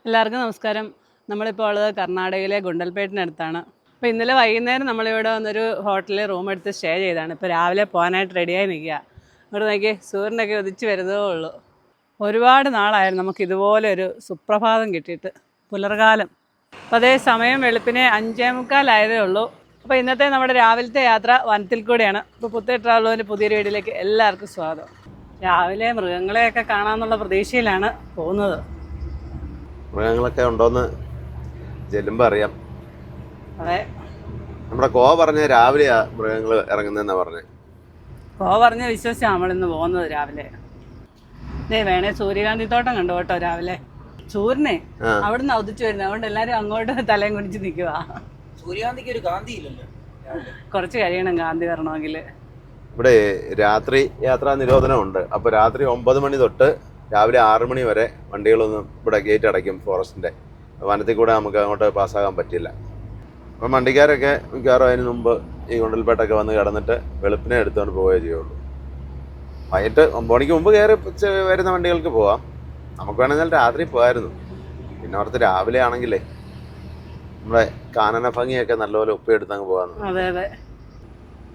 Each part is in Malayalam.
എല്ലാവർക്കും നമസ്കാരം. നമ്മളിപ്പോൾ ഉള്ളത് കർണാടകയിലെ ഗുണ്ടൽപേട്ടിനടുത്താണ്. അപ്പോൾ ഇന്നലെ വൈകുന്നേരം നമ്മളിവിടെ വന്നൊരു ഹോട്ടലിൽ റൂം എടുത്ത് സ്റ്റേ ചെയ്താണ്. ഇപ്പോൾ രാവിലെ പോകാനായിട്ട് റെഡിയായി നിൽക്കുക. ഇവിടെ നോക്കി സൂര്യനൊക്കെ ഉദിച്ച് വരുന്നതേ ഉള്ളൂ. ഒരുപാട് നാളായിരുന്നു നമുക്ക് ഇതുപോലെ ഒരു സുപ്രഭാതം കിട്ടിയിട്ട്, പുലർകാലം. അപ്പോൾ അതേ സമയം വെളുപ്പിനെ 5:45 ഉള്ളൂ. അപ്പോൾ ഇന്നത്തെ നമ്മുടെ രാവിലത്തെ യാത്ര വനത്തിൽ കൂടെയാണ്. ഇപ്പോൾ പുത്തേട്ട് ട്രാവലിൻ്റെ പുതിയൊരു വീഡിയോയിലേക്ക് എല്ലാവർക്കും സ്വാഗതം. രാവിലെ മൃഗങ്ങളെയൊക്കെ കാണാമെന്നുള്ള പ്രതീക്ഷയിലാണ് പോകുന്നത്. മൃഗങ്ങളൊക്കെ ഉണ്ടോയെന്ന് ചെല്ലുമ്പോൾ അറിയാം. അതെ, നമ്മുടെ കോ പറഞ്ഞ രാവിലെയാ മൃഗങ്ങൾ ഇറങ്ങുന്നതെന്നാ പറഞ്ഞത്. കോ പറഞ്ഞ് വിശ്വസിച്ചാണ് നമ്മളിന്ന് പോകുന്നത് രാവിലെ. വേണേ സൂര്യകാന്തി തോട്ടം കണ്ടു കേട്ടോ രാവിലെ. സൂര്യനെ അവിടുന്ന് ഉദിച്ചു വരുന്നത്, അതുകൊണ്ട് എല്ലാരും അങ്ങോട്ട് തലയും കുനിച്ച് നിൽക്കുക. സൂര്യകാന്തിക്ക് ഒരു കാന്തി ഇല്ലല്ലോ, കുറച്ച് കഴിയണം കാന്തി വരണമെങ്കിൽ. ഇവിടെ രാത്രി യാത്രാ നിരോധനമുണ്ട്. അപ്പോൾ രാത്രി 9 മണി തൊട്ട് രാവിലെ 6 മണി വരെ വണ്ടികളൊന്നും ഇവിടെ ഗേറ്റ് അടയ്ക്കും. ഫോറസ്റ്റിൻ്റെ വനത്തിൽ കൂടെ നമുക്ക് അങ്ങോട്ട് പാസ്സാകാൻ പറ്റില്ല. അപ്പം വണ്ടിക്കാരൊക്കെ മിക്കവാറും അതിന് മുമ്പ് ഈ ഗുണ്ടൽപേട്ടൊക്കെ വന്ന് കിടന്നിട്ട് വെളുപ്പിനെ എടുത്തുകൊണ്ട് പോവുകയേ ചെയ്യുള്ളൂ. വൈകിട്ട് 9 മണിക്ക് മുമ്പ് കയറി വരുന്ന വണ്ടികൾക്ക് പോവാം. നമുക്ക് വേണമെങ്കിൽ രാത്രി പോകായിരുന്നു. പിന്നെ അവിടുത്തെ രാവിലെ ആണെങ്കിലേ നമ്മുടെ കാനന ഭംഗിയൊക്കെ നല്ലപോലെ ഒപ്പിയെടുത്ത് അങ്ങ് പോകാമെന്ന്. അതെ അതെ.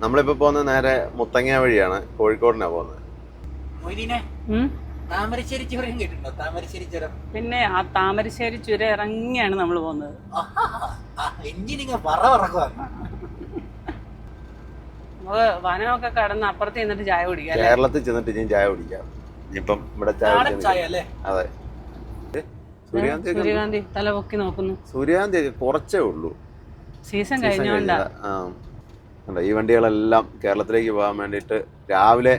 നമ്മളിപ്പോൾ പോകുന്നത് നേരെ മുത്തങ്ങ വഴിയാണ്, കോഴിക്കോടിനാണ് പോകുന്നത്. താമരശ്ശേരി ചുരം കേട്ടിട്ടുണ്ടോ? താമരശ്ശേരി ചുരം. പിന്നെ ആ താമരശ്ശേരി ചുരം ഇറങ്ങിയാണ് നമ്മൾ പോകുന്നത്. എഞ്ചിനിങ് പറക്കുക. നമുക്ക് വനമൊക്കെ കടന്ന് അപ്പുറത്ത് ചെന്നിട്ട് ചായ കുടിക്കാം. കേരളത്തിൽ ചെന്നിട്ട് ഞാൻ ചായ കുടിക്കാം. ഇപ്പം ഇവിടെ ചായ അല്ലേ? അതെ. സൂര്യകാന്തി തല പൊക്കി നോക്കുന്നു. സൂര്യകാന്തി കുറച്ചേ ഉള്ളൂ, സീസൺ കഴിഞ്ഞോണ്ടാ. ഈ വണ്ടികളെല്ലാം കേരളത്തിലേക്ക് പോകാൻ വേണ്ടിയിട്ട് രാവിലെ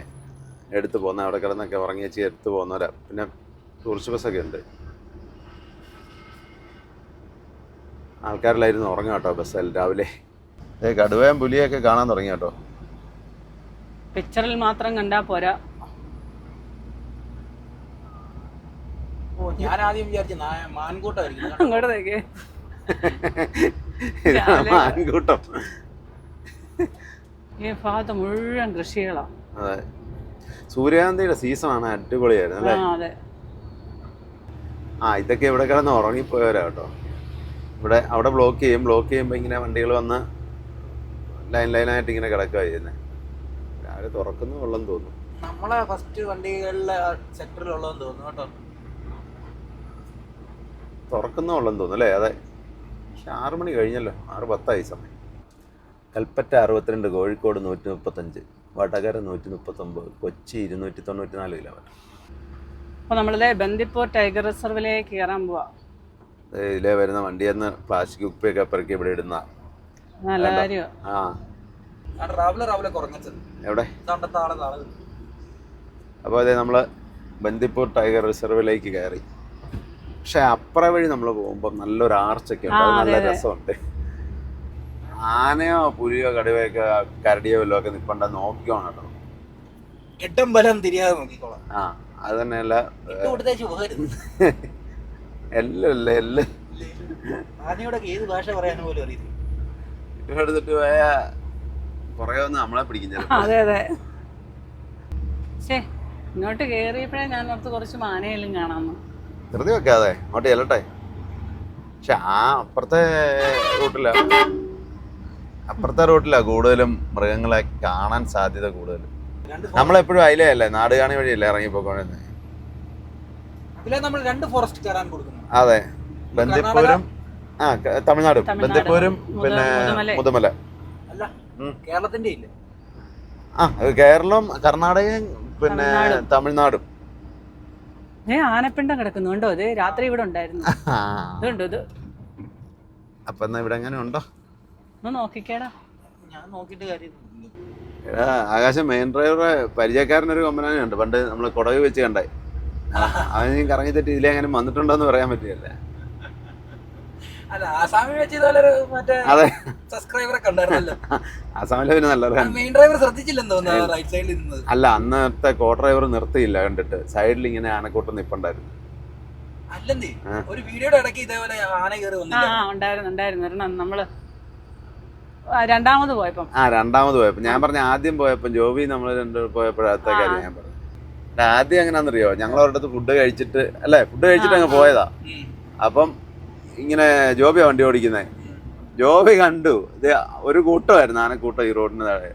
എടുത്ത് പോകുന്ന, അവിടെ കിടന്നൊക്കെ ഉറങ്ങി വെച്ച് എടുത്ത് പോകുന്നവരാ. പിന്നെ ടൂറിസ്റ്റ് ബസ്സൊക്കെ ഉണ്ട്. ആൾക്കാരിലായിരുന്നു ഉറങ്ങാം കേട്ടോ ബസ്സിൽ രാവിലെ. കടുവയും പുലിയൊക്കെ കാണാൻ തുടങ്ങി കേട്ടോ. പിക്ചറിൽ മാത്രം കണ്ടാ പോരാ. ഞാൻ ആദ്യം വിചാരിച്ചു മാൻകൂട്ടമായിരിക്കും. അങ്ങോട്ടേക്ക് മാൻകൂട്ടം. ഈ ഭാഗത്ത് മുഴുവൻ കൃഷികളാ. അതെ, സൂര്യകാന്തിയുടെ സീസണാണ്. അടിപൊളിയായിരുന്നു അല്ലേ? അതെ. ഇതൊക്കെ ഇവിടെ കിടന്ന് ഉറങ്ങിപ്പോയവരാ കേട്ടോ. ഇവിടെ അവിടെ ബ്ലോക്ക് ചെയ്യുമ്പോൾ ഇങ്ങനെ വണ്ടികൾ വന്ന് ലൈനായിട്ട് ഇങ്ങനെ കിടക്കുക ചെയ്യുന്നത്. രാവിലെ തുറക്കുന്ന വെള്ളം തോന്നുന്നു. നമ്മളെ ഫസ്റ്റ് വണ്ടികളിലെ സെക്ടറിലുള്ളതെന്ന് തോന്നുന്നു കേട്ടോ. തുറക്കുന്ന വെള്ളം തോന്നുന്നു അല്ലേ? അതെ. പക്ഷെ 6 മണി കഴിഞ്ഞല്ലോ, 6:10 സമയം. കൽപ്പറ്റ 62, കോഴിക്കോട് 135, വടകര 139, കൊച്ചി 294 കിലോമീറ്റർ. അപ്പോൾ നമ്മളിലെ ബന്ദിപ്പൂർ ടൈഗർ റിസർവിലേക്ക് കയറാൻ പോവാ. ഇതിലേ വരുന്ന വണ്ടിയെന്ന് പ്ലാസ്റ്റിക് കുപ്പിയൊക്കെ പെറുക്കി ഇവിടെ ഇടുന്ന നല്ല കാര്യം. എവിടെ? അപ്പോൾ അതെ, നമ്മൾ ബന്ദിപ്പൂർ ടൈഗർ റിസർവിലേക്ക് കയറി. പക്ഷെ അപ്പുറ വഴി നമ്മൾ പോകുമ്പോൾ നല്ലൊരു ആർച്ചൊക്കെ ഉണ്ട്, നല്ല രസമുണ്ട്. ആനയോ പുലിയോ കടുവയൊക്കെ കരടിയോ വല്ലോ ഒക്കെ നിൽപ്പണ്ട നോക്കിക്കോണം കേട്ടോ. എട്ടും ബലം തിരിയാതെ നോക്കിക്കോളാം. അത് തന്നെയല്ല, ആനയോടൊക്കെ ഏത് ഭാഷ പറയാനും പോലും അറിയില്ല. എടുത്തിട്ട് പോയ പുറകെ വന്ന് നമ്മളെ പിടിക്കും. അതെ അതെ. ഇങ്ങോട്ട് കയറിയപ്പോഴേ ഞാൻ ഓർത്ത് കുറച്ച് മാനയെല്ലാം കാണാമെന്ന്. ധൃതി വെക്കാതെ അങ്ങോട്ട് ചെല്ലട്ടെ. പക്ഷെ അപ്പുറത്തെ റൂട്ടിലാ കൂടുതലും മൃഗങ്ങളെ കാണാൻ സാധ്യത കൂടുതലും. നമ്മളെപ്പോഴും അതിലേ നാടുകാണി വഴിയല്ലേ ഇറങ്ങിപ്പോക്കൊണ്ടിരുന്നത്. അതെ, ബന്ദിപ്പൂരും തമിഴ്നാടും, ബന്ദിപ്പൂരും പിന്നെ മുതമല. കേരളത്തിന്റെ ഇല്ല. കേരളം, കർണാടകയും പിന്നെ തമിഴ്നാടും. ആനപ്പിണ്ടം കിടക്കുന്നു കണ്ടോ? അത് രാത്രി ഇവിടെ ഉണ്ടായിരുന്നു. ഇത് അപ്പൊ എന്നാ ഇവിടെ എങ്ങനെ ഉണ്ടോ നോക്കിക്കേടാ. ഞാൻ നോക്കിട്ട് കാര്യം. ആകാശം മെയിൻ ഡ്രൈവറെ പരിചയക്കാരനൊരു കൊമ്പനാനുണ്ട്, പണ്ട് നമ്മള് കൊടക് വെച്ച് കണ്ടായി. അവന് കറങ്ങി തെറ്റി ഇതിലെങ്ങനെ വന്നിട്ടുണ്ടോന്ന് പറയാൻ പറ്റില്ല. ആസാമിലെ പിന്നെ നല്ല അല്ല, അന്നത്തെ കോ ഡ്രൈവർ നിർത്തിയില്ല കണ്ടിട്ട്. സൈഡിൽ ഇങ്ങനെ ആനക്കൂട്ടം നിപ്പുണ്ടായിരുന്നു. ഒരു വീഡിയോയുടെ ഇടയ്ക്ക് ഇതേപോലെ ആന കയറി ഉണ്ടായിരുന്നു. നമ്മള് രണ്ടാമത് പോയപ്പോ ഞാൻ പറഞ്ഞ ആദ്യം പോയപ്പോ ജോബി നമ്മൾ പോയപ്പോഴത്തെ കാര്യം ഞാൻ പറഞ്ഞു. ആദ്യം എങ്ങനെയാണെന്നറിയോ, ഞങ്ങൾ അവരുടെ ഫുഡ് കഴിച്ചിട്ട് അങ്ങ് പോയതാ. അപ്പം ഇങ്ങനെ ജോബിയാ വണ്ടി ഓടിക്കുന്നത്. ജോബി കണ്ടു ഇത് ഒരു കൂട്ടമായിരുന്നു, ആനക്കൂട്ടം ഈ റോഡിന് താഴെ.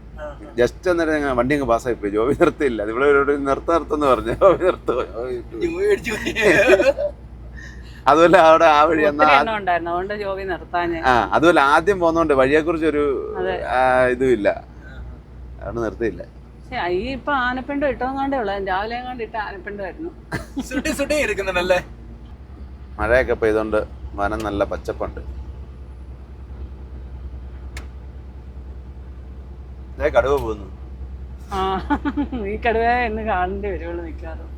ജസ്റ്റ് അന്നേരം വണ്ടി അങ്ങ് പാസ്സായി പോയി. ജോബി നിർത്തിയില്ല. ഇവിടെ നിർത്തുന്നു പറഞ്ഞു. ജോബി നിർത്തും. അതുപോലെ അവിടെ ആ വഴി അതുപോലെ ആദ്യം പോന്നോണ്ട് വഴിയെ കുറിച്ചൊരു ഇതും ഇല്ല, അവിടെ നിർത്തിയില്ല. ഇപ്പൊ ആനപ്പിണ്ടം ഇട്ടോങ്ങാണ്ടേ ഉള്ളു. രാവിലെ ഇട്ട ആനപ്പിണ്ടമായിരുന്നു. മഴയൊക്കെ പെയ്തോണ്ട് വനം നല്ല പച്ചപ്പുണ്ട്. കടുവ പോകുന്നു. ഈ കടുവ എന്ന് കാണേണ്ടി വരുള്ളൂ മിക്കാറും.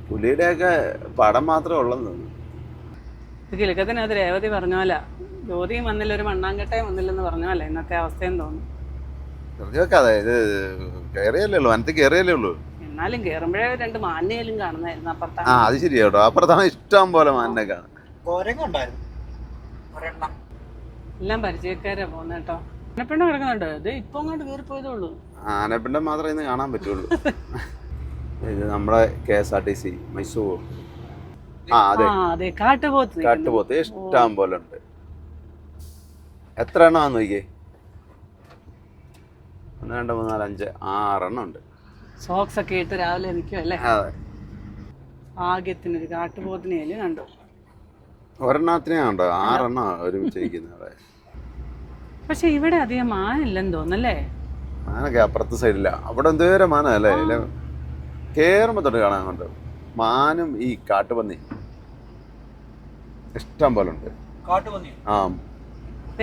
പുലിയുടെ ഒക്കെ പടം മാത്രമേ ഉള്ളെന്ന് തോന്നുന്നു. കിലുക്കത്തിനകത്ത് രേവതി പറഞ്ഞോല ജ്യോതിയും വന്നില്ല, ഒരു മണ്ണാങ്കട്ടയും വന്നില്ലെന്ന് പറഞ്ഞോല ഇന്നത്തെ അവസ്ഥയും തോന്നുന്നു. വെറുതെ ഇത് കയറിയല്ലേ ഉള്ളൂ, വനത്തിൽ കയറിയല്ലേ ഉള്ളൂ. എന്നാലും കേറുമ്പോഴേ 2 മാനിനെയും കാണുന്നായിരുന്നു അപ്പുറത്താണ്. അത് ശരിയാ കേട്ടോ, അപ്പുറത്താണ് ഇഷ്ടം പോലെ മാനിനെ കാണും. എല്ലാം പരിചയക്കാരാ പോകുന്ന കേട്ടോ. ആനപ്പിണ്ടം കിടക്കുന്നുണ്ട്. ഇത് ഇപ്പൊ അങ്ങോട്ട് കയറി പോയതേ. ആനപ്പിണ്ടം മാത്രമേ ഇന്ന് കാണാൻ പറ്റുള്ളൂ. ഇത് നമ്മുടെ KSRTC മൈസൂർ. അതെ, കാട്ടുപോത്ത് ഇഷ്ടം പോലെ ഉണ്ട്. എത്ര എണ്ണമാന്ന് നോക്കിയേ? 1 2 3 4 5 6 എണ്ണം ഉണ്ട്. സോക്സ് ഒക്കെ ഇട്ട് രാവിലെ നിൽക്കുമല്ലേ. ഭാഗ്യത്തിനൊരു കാട്ടുപോത്തിനെയും കണ്ടു. ഒരെണ്ണത്തിനെ കണ്ടോ? 6 എണ്ണം ഒരുമിച്ച് ഇരിക്കുന്നത്. പക്ഷെ ഇവിടെ അധികം മാനില്ലെന്ന് തോന്നല്ലേ. മാനൊക്കെ അപ്പുറത്തെ സൈഡില്ല. അവിടെ എന്തോരം മാനല്ലേ, കേറുമ്പോ തൊട്ട് കാണാൻ കൊണ്ട്. മാനും ഈ കാട്ടുപന്നി ഇഷ്ടം പോലെ ഉണ്ട്. ആ,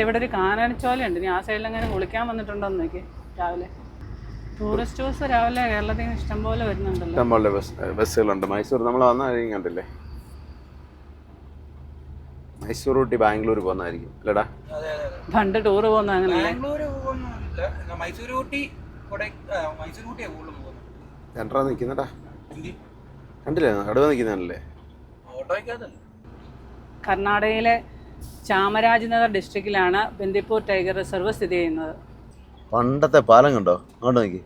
ഇവിടെ ഒരു കാനാനച്ചോലയുണ്ട്. ഇനി ആ സൈഡിൽ അങ്ങനെ കുളിക്കാൻ വന്നിട്ടുണ്ടോന്ന് നോക്കി. രാവിലെ ടൂറിസ്റ്റ് ബസ് രാവിലെ കേരളത്തിൽ നിന്ന് ഇഷ്ടം പോലെ വരുന്നുണ്ടല്ലോ. ഇഷ്ടം പോലെ ബസ്സുകളുണ്ട്. മൈസൂർ നമ്മൾ വന്ന കാര്യം കണ്ടില്ലേ? മൈസൂർ ഊട്ടി ബാംഗ്ലൂർ പോകുന്നതായിരിക്കും അല്ലേടാ? പണ്ട് ടൂറ് പോകുന്ന രണ്ടാ നിക്കുന്നടാ, കണ്ടില്ലേ? കടുവ നിക്കുന്നല്ലേ. കർണാടകയിലെ ചാമരാജ്നഗർ ഡിസ്ട്രിക്റ്റിലാണ് ബന്ദിപ്പൂർ ടൈഗർ റിസർവ് സ്ഥിതി ചെയ്യുന്നത്. പണ്ടത്തെ പാലം കണ്ടോ? അങ്ങോട്ട് നോക്കി,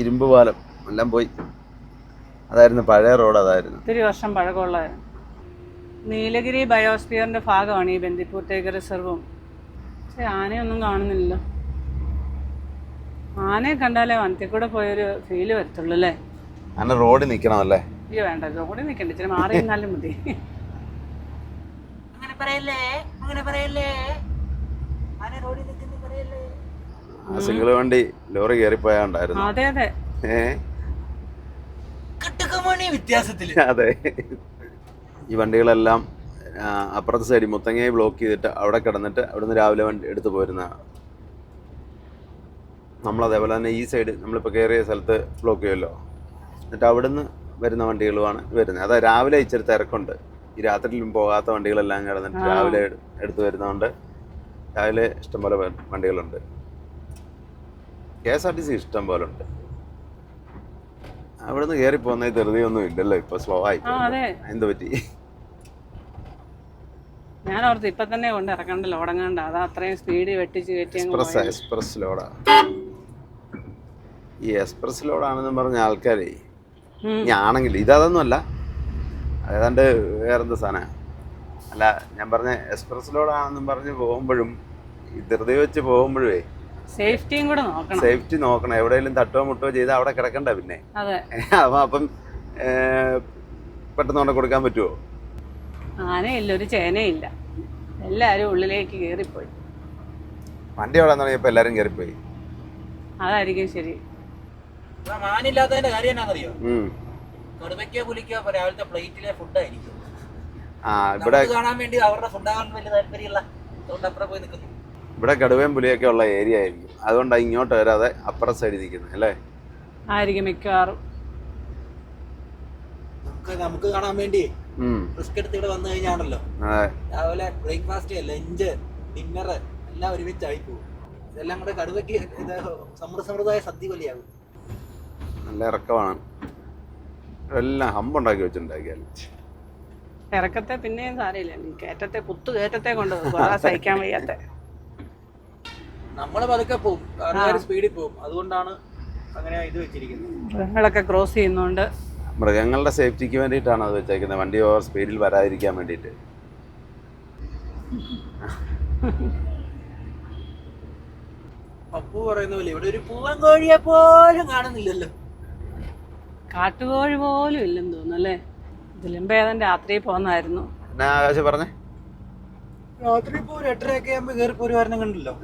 ഇരുമ്പ് പാലം എല്ലാം പോയി. അതായിരുന്നു പഴയ റോഡ്. അതായിരുന്നു ഒത്തിരി വർഷം പഴക്കമുള്ളതായിരുന്നു. നീലഗിരി ബയോസ്ഫിയറിന്റെ ഭാഗമാണ് ഈ ബന്ദിപ്പൂർ ടൈഗർ റിസർവും. പക്ഷെ ആനയൊന്നും കാണുന്നില്ലല്ലോ. ആനയെ കണ്ടാലേ വനത്തിൽ കൂടെ പോയൊരു ഫീല് വരത്തുള്ളൂ അല്ലേ? ആന റോഡിൽ നിൽക്കണം അല്ലേ? അയ്യോ വേണ്ട, റോഡിൽ നിൽക്കണ്ട, ഇച്ചിരി മാറി നിന്നാലും മതി. സിംഗിൾ വണ്ടി ലോറി കയറിപ്പോയാണ്ടായിരുന്നു. അതെ അതെ, വ്യത്യാസത്തില്. അതെ, ഈ വണ്ടികളെല്ലാം അപ്പുറത്തെ സൈഡിൽ മുത്തങ്ങയെ ബ്ലോക്ക് ചെയ്തിട്ട് അവിടെ കിടന്നിട്ട് അവിടുന്ന് രാവിലെ വണ്ടി എടുത്ത് പോരുന്ന. നമ്മളതേപോലെ തന്നെ ഈ സൈഡ് നമ്മളിപ്പോൾ കയറിയ സ്ഥലത്ത് ബ്ലോക്ക് ചെയ്യുമല്ലോ, എന്നിട്ട് അവിടുന്ന് വരുന്ന വണ്ടികളുമാണ് വരുന്നത്. അതായത് രാവിലെ ഇച്ചിരി തിരക്കുണ്ട്. ഈ രാത്രിയിലും പോകാത്ത വണ്ടികളെല്ലാം കിടന്നിട്ട് രാവിലെ എടുത്ത് വരുന്നതുകൊണ്ട് രാവിലെ ഇഷ്ടംപോലെ വണ്ടികളുണ്ട്. KSRTC ഇഷ്ടം പോലെ ഉണ്ട്. അവിടുന്ന് കയറി പോകുന്ന ധൃതിയൊന്നും ഇല്ലല്ലോ, ഇപ്പൊ സ്ലോ ആയി. എന്ത് പറ്റി? ഞാൻ ഓർത്ത് ഇപ്പൊ തന്നെ കൊണ്ട് ഇറക്കണ്ട ലോടങ്ങാണ്ട, അതാ അത്രയും സ്പീഡ് വെട്ടിച്ച് കയറ്റി. എക്സ്പ്രസ് ലോഡാ. ഈ എക്സ്പ്രസ് ലോഡാണെന്ന് പറഞ്ഞ ആൾക്കാരെ ഞാണെങ്കിൽ ഇതൊന്നും അല്ല, ഏതാണ്ട് വേറെന്താ സാധനം അല്ല. ഞാൻ പറഞ്ഞ എക്സ്പ്രസ് ലോഡാണെന്നും പറഞ്ഞ് പോകുമ്പോഴും ധൃതി വെച്ച് പോകുമ്പോഴേ സേഫ്റ്റിയും കൂടെ നോക്കണം. സേഫ്റ്റി നോക്കണം. എവിടെയെങ്കിലും തട്ടോ മുട്ടോ ചെയ്താൽ അവിടെ കിടക്കണ്ട. പിന്നെ അപ്പം പെട്ടെന്ന് കൊണ്ട് കൊടുക്കാൻ പറ്റുമോ? ആനയില്ല, ഒരു ചേനയില്ല, എല്ലാരും ഉള്ളിലേക്ക് കയറിപ്പോയി. വണ്ടി ഓടാൻ തുടങ്ങിയപ്പോ എല്ലാരും കയറിപ്പോയി. അതായിരിക്കും ശരി. മാനില്ലാത്തതിന്റെ കാര്യം എന്നാണെന്നറിയോ? കടുവയ്ക്കോ പുലിക്കോ രാവിലത്തെ പ്ലേറ്റിലെ ഫുഡായിരിക്കും. ഇവിടെ കാണാൻ വേണ്ടി അവരുടെ ഫുഡാകാൻ വലിയ താല്പര്യമില്ല, അതുകൊണ്ട് അപ്പുറം പോയി നിൽക്കുന്നു. ഇവിടെ കടുവയും പുലിയൊക്കെ ഉള്ള ഏരിയ ആയിരിക്കും, അതുകൊണ്ടാണ് ഇങ്ങോട്ട് വരാതെ അപ്പുറം സൈഡിൽ നിൽക്കുന്നത് അല്ലേ? ആയിരിക്കും മിക്കവാറും. നമുക്ക് കാണാൻ വേണ്ടി റിസ്ക് എടുത്ത് ഇവിടെ വന്നു കഴിഞ്ഞാണല്ലോ, രാവിലെ ബ്രേക്ക്ഫാസ്റ്റ്, ലഞ്ച്, ഡിന്നർ എല്ലാം ഒരുമിച്ചായി പോകും. ഇതെല്ലാം കൂടെ കടുവയ്ക്ക് സമൃദ്ധമായ സദ്യ പോലെയാകും. നല്ല ഇറക്കമാണ്. എല്ലാം ഹമ്പുണ്ടാക്കി വെച്ചിട്ടുണ്ടാക്കിയാലും ഇറക്കത്തെ പിന്നെയും സാരമില്ല, കയറ്റത്തെ കയറ്റത്തെ കൊണ്ട് സഹിക്കാൻ വയ്യാത്ത. നമ്മള് പതുക്കെ പോകും, സ്പീഡിൽ പോകും, അതുകൊണ്ടാണ് അങ്ങനെ ഇത് വെച്ചിരിക്കുന്നത്. മൃഗങ്ങളൊക്കെ ക്രോസ് ചെയ്യുന്നോണ്ട് മൃഗങ്ങളുടെ സേഫ്റ്റിക്ക് വേണ്ടിയിട്ടാണ് അത് വെച്ചേക്കുന്നത്, വണ്ടി ഓവർ സ്പീഡിൽ വരാതിരിക്കാൻ വേണ്ടിയിട്ട്. പപ്പു പറയുന്ന പോലെ ഇവിടെ ഒരു പൂവൻ കോഴിയെ പോലും കാണുന്നില്ലല്ലോ. കാട്ടുകോഴി പോലും ഇല്ലെന്ന് തോന്നുന്നു അല്ലേ? ഇതിലും ഭേദം രാത്രി പോകുന്നതായിരുന്നു. എന്നാ ആകാശം പറഞ്ഞേ? രാത്രി ഇപ്പൊ ഒരു 8:30 ആകുമ്പോ കയറി പോരും വരണം കണ്ടല്ലോ.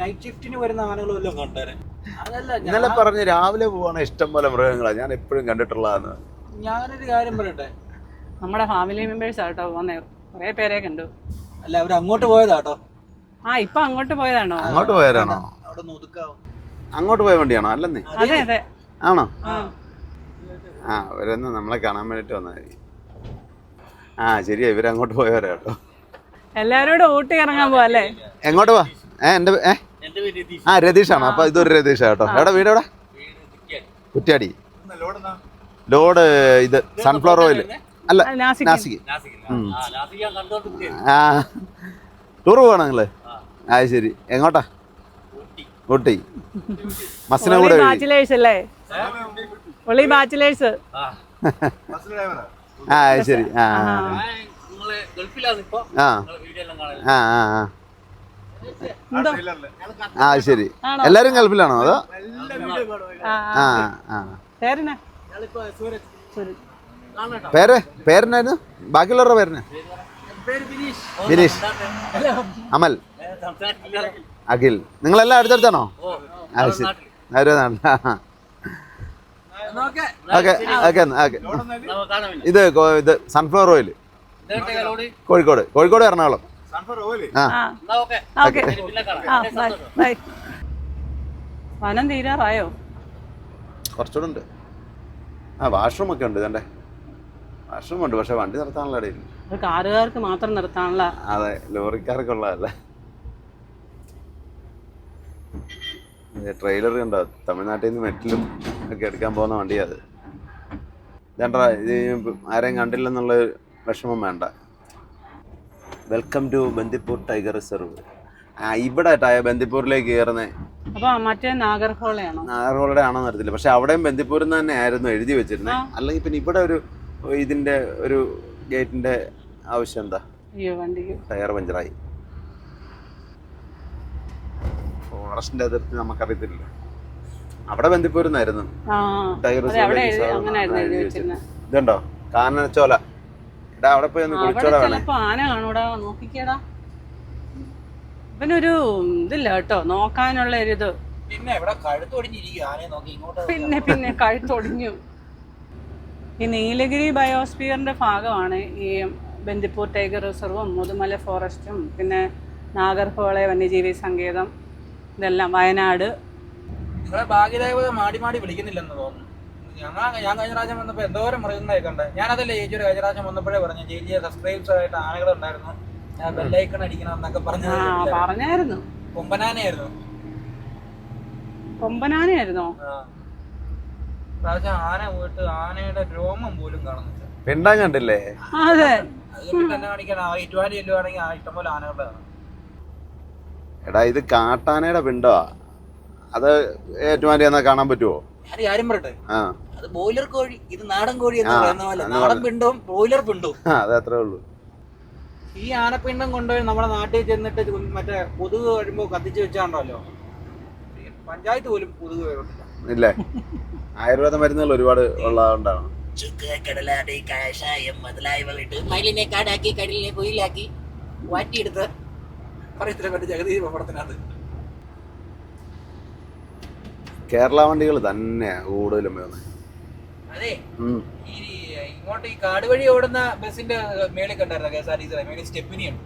നൈറ്റ് ഷിഫ്റ്റിന് വരുന്ന ആനകളും എല്ലാം കണ്ടേനെ. അതല്ല ഇന്നലെ പറഞ്ഞ് രാവിലെ പോവാണ് ഇഷ്ടം പോലെ മൃഗങ്ങളാണ് ഞാൻ എപ്പോഴും കണ്ടിട്ടുള്ളതാണ്. ഞാനൊരു കാര്യം പറയട്ടെ, നമ്മുടെ ഫാമിലി മെമ്പേഴ്സ് ആട്ടോ പോകുന്നേ, കുറെ പേരെ കണ്ടു. അല്ല അവര് അങ്ങോട്ട് പോയതാട്ടോ. ഇപ്പൊ അങ്ങോട്ട് പോയതാണോ? അങ്ങോട്ട് പോയതാണോ? അവിടെ ഒതുക്കാവും. അങ്ങോട്ട് പോയ വണ്ടിയാണോ? അല്ലെന്നേ. അതെ അതെ. ആണോ? അവരൊന്ന് നമ്മളെ കാണാൻ വേണ്ടിട്ട് വന്നായിരിക്കും. ശരിയാ, ഇവരങ്ങോട്ട് പോയവരാ കേട്ടോ. എല്ലാരോടും ഊട്ടി ഇറങ്ങാൻ പോവല്ലേ? എങ്ങോട്ട് പോവാ? രതീഷാണോ? അപ്പൊ ഇതൊരു രതീഷാ കേട്ടോ. എവിടെ വീട്? എവിടെ? കുറ്റ്യാടി. ലോഡ് ഇത് സൺഫ്ലവർ ഓയിൽ അല്ല, നാസിക്. ടൂർ പോവാണോ നിങ്ങള്? ശരി. എങ്ങോട്ടാ? ഊട്ടി. മസിനെ കൂടെ ബാച്ചിലേഴ്സ് അല്ലേ? ബാച്ചിലേഴ്സ്. ശരി. ശരി. എല്ലാരും ഗൾഫിലാണോ അതോ? പേരെന്നായിരുന്നു? ബാക്കിയുള്ളവരുടെ പേരിന്? ബിനീഷ്, അമൽ, അഖിൽ. നിങ്ങളെല്ലാം അടുത്തടുത്താണോ? ശരി. ഇത് സൺഫ്ലവർ ഓയിൽ കോഴിക്കോട് എറണാകുളം. വനം തീരാറായോ? കുറച്ചുകൂടെ ഉണ്ട്. വാഷ്റൂം ഒക്കെ ഉണ്ട്. ഇതേ വാഷ്റൂം ഉണ്ട്, പക്ഷെ വണ്ടി നിർത്താനുള്ള ഇടയില്ല. കാറുകാർക്ക് മാത്രം നിർത്താനുള്ള. അതെ, ലോറിക്കാർക്കുള്ളതല്ല. ട്രെയിലർ കണ്ടോ? തമിഴ്നാട്ടിൽ നിന്ന് മെറ്റിലും ഒക്കെ എടുക്കാൻ പോകുന്ന വണ്ടിയാ അത്. ഇതേണ്ട, ഇത് ആരെയും കണ്ടില്ലെന്നുള്ള വിഷമം വേണ്ട. Welcome to Bandipur tiger reserve. ഇവിടെ ബന്ദിപ്പൂരിലേക്ക് കയറുന്നേ. അപ്പൊ മറ്റേ നാഗർഹോളയുടെ ആണോന്ന് അറിയത്തില്ല, പക്ഷെ അവിടെയും ബന്ദിപ്പൂരിൽ നിന്ന് തന്നെ ആയിരുന്നു എഴുതി വെച്ചിരുന്നത്. അല്ലെങ്കിൽ പിന്നെ ഇവിടെ ഇതിന്റെ ഒരു ഗേറ്റിന്റെ ആവശ്യം എന്താ? ടയർ പഞ്ചറായി. ഫോറസ്റ്റിന്റെ അതിർത്തി നമുക്കറിയത്തില്ല. അവിടെ ബന്ദിപ്പൂരിൽ നിന്നായിരുന്നു ടൈഗർ റിസർവ്. ഇതുണ്ടോ കാനനച്ചോല? അവിടെ പോയി ഒന്ന് കുളിച്ചോടാ. ആന കാണൂടാ, നോക്കിക്കേടാ. ഇവനൊരു ഇതില്ല കേട്ടോ നോക്കാനുള്ള ഒരു ഇത്. പിന്നെ കഴുത്തൊടിഞ്ഞു. ഈ നീലഗിരി ബയോസ്ഫിയറിന്റെ ഭാഗമാണ് ഈ ബന്ദിപ്പൂർ ടൈഗർ റിസർവും മുതുമല ഫോറസ്റ്റും പിന്നെ നാഗർഹോള വന്യജീവി സങ്കേതം, ഇതെല്ലാം വയനാട്. ഭാഗ്യദേവത മാടി മാടി വിളിക്കുന്നില്ലെന്ന് തോന്നുന്നു. ഞാൻ കഴിഞ്ഞ പ്രാവശ്യം വന്നപ്പോ എന്തോരം മൃഗങ്ങളെ കണ്ടേ. ഞാനതല്ലേ ചേച്ചി കഴിഞ്ഞ പ്രാവശ്യം വന്നപ്പോഴേ പറഞ്ഞു, ചേച്ചിയെ സബ്സ്ക്രൈബ്സ് ആയിട്ട് ആനകളുണ്ടായിരുന്നു, ബെല്ലൈക്കൺ അടിക്കണം എന്നൊക്കെ പറഞ്ഞായിരുന്നു. കൊമ്പനാനയായിരുന്നോ? പ്രാവശ്യം ആന പോയിട്ട് ആനയുടെ രോമം പോലും കാണുന്നില്ല. പിണ്ടം കണ്ടില്ലേ? അതെ, തന്നെ കാണിക്കാൻ ഇറ്റുവാരി ചെല്ലുവാണെങ്കിൽ ഇഷ്ടംപോലെ ആനകളുടെ കാണും. എടാ, ഇത് കാട്ടാനയുടെ പിണ്ടോ? അത് ഏറ്റുമാരി എന്നാ കാണാൻ പറ്റുമോ? കാര്യം പറയട്ടെ, അത് ബോയിലർ കോഴി, ഇത് നാടൻ കോഴി എന്ന് പറയുന്ന പോലെ നാടൻ പിണ്ടവും ബോയിലർ പിണ്ടവും. അതത്രേ ഉള്ളൂ. ഈ ആനപ്പിണ്ടം കൊണ്ടുപോയി നമ്മുടെ നാട്ടിൽ ചെന്നിട്ട് മറ്റേ കൊതുക് കഴിയുമ്പോ കത്തിച്ച് വെച്ചാണ്ടല്ലോ, പഞ്ചായത്ത് പോലും കൊതുക് വരുന്നില്ല. ഇല്ലേ? ആയുർവേദ മരുന്നുകൾ ഒരുപാട് ഉള്ളതുകൊണ്ടാണ്. കടലാടി കഷായം മുതലായവയിട്ട് മയിലിനെ കാടാക്കി കടലിനെ കുയിലാക്കി വാറ്റിയെടുത്ത് പറയത്തില്ല മറ്റേ ജഗതി പടത്തിനകത്ത്. കേരള വണ്ടികൾ തന്നെയാ കൂടുതലും വരുന്നത്. അതെ, ഈ ഇങ്ങോട്ട് ഈ കാട് വഴി ഓടുന്ന ബസിന്റെ മേളിൽ കണ്ടായിരുന്നു KSRTC മേളിൽ സ്റ്റെപ്പിനിയാണ്.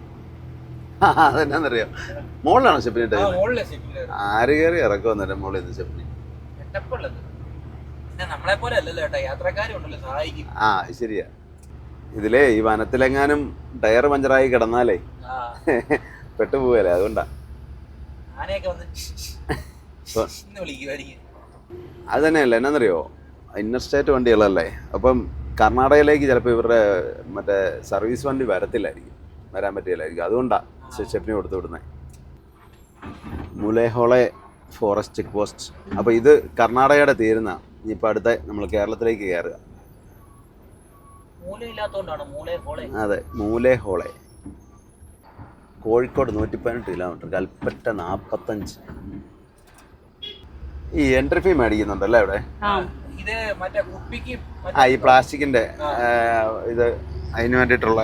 അതെന്നാന്നറിയാം, മുകളിലാണോ സ്റ്റെപ്പിനി? മുകളിലെ സ്റ്റെപ്പിനി ആര് കയറി ഇറക്കുവന്നേരം മുകളിൽ നിന്ന് സ്റ്റെപ്പിനി. സെറ്റപ്പുള്ളത്. പിന്നെ നമ്മളെ പോലെ അല്ലല്ലോ കേട്ടോ, യാത്രക്കാരും ഉണ്ടല്ലോ സഹായിക്കും. ശരിയാ. ഇതിലേ ഈ വനത്തിലെങ്ങാനും ടയർ പഞ്ചറായി കിടന്നാലേ പെട്ടുപോകല്ലേ, അതുകൊണ്ടാ. ആനയൊക്കെ വന്ന് വിളിക്കുമായിരിക്കും. അത് തന്നെയല്ല, എന്നാന്നറിയോ, ഇന്നർ സ്റ്റേറ്റ് വണ്ടികളല്ലേ. അപ്പം കർണാടകയിലേക്ക് ചിലപ്പോൾ ഇവരുടെ മറ്റേ സർവീസ് വണ്ടി വരാൻ പറ്റില്ലായിരിക്കും. അതുകൊണ്ടാണ് സ്റ്റെപ്പിനി കൊടുത്തു വിടുന്നത്. മുലേഹോളെ ഫോറസ്റ്റ് ചെക്ക് പോസ്റ്റ്. അപ്പോൾ ഇത് കർണാടകയുടെ തീരുന്ന. ഇനിയിപ്പോൾ അടുത്ത നമ്മൾ കേരളത്തിലേക്ക് കയറുക. മൂലയില്ലാത്തോണ്ടാണ് മൂലേ ഹോളെ. അതെ, മൂലേ ഹോളെ. കോഴിക്കോട് 118 കിലോമീറ്റർ, കൽപ്പറ്റ 45. ഈ എൻട്രി ഫീ മേടിക്കുന്നുണ്ടല്ലേ ഇവിടെ? ഇത് മറ്റേ കുപ്പിക്ക് ഈ പ്ലാസ്റ്റിക്കിന്റെ ഇത് അതിന് വേണ്ടിയിട്ടുള്ള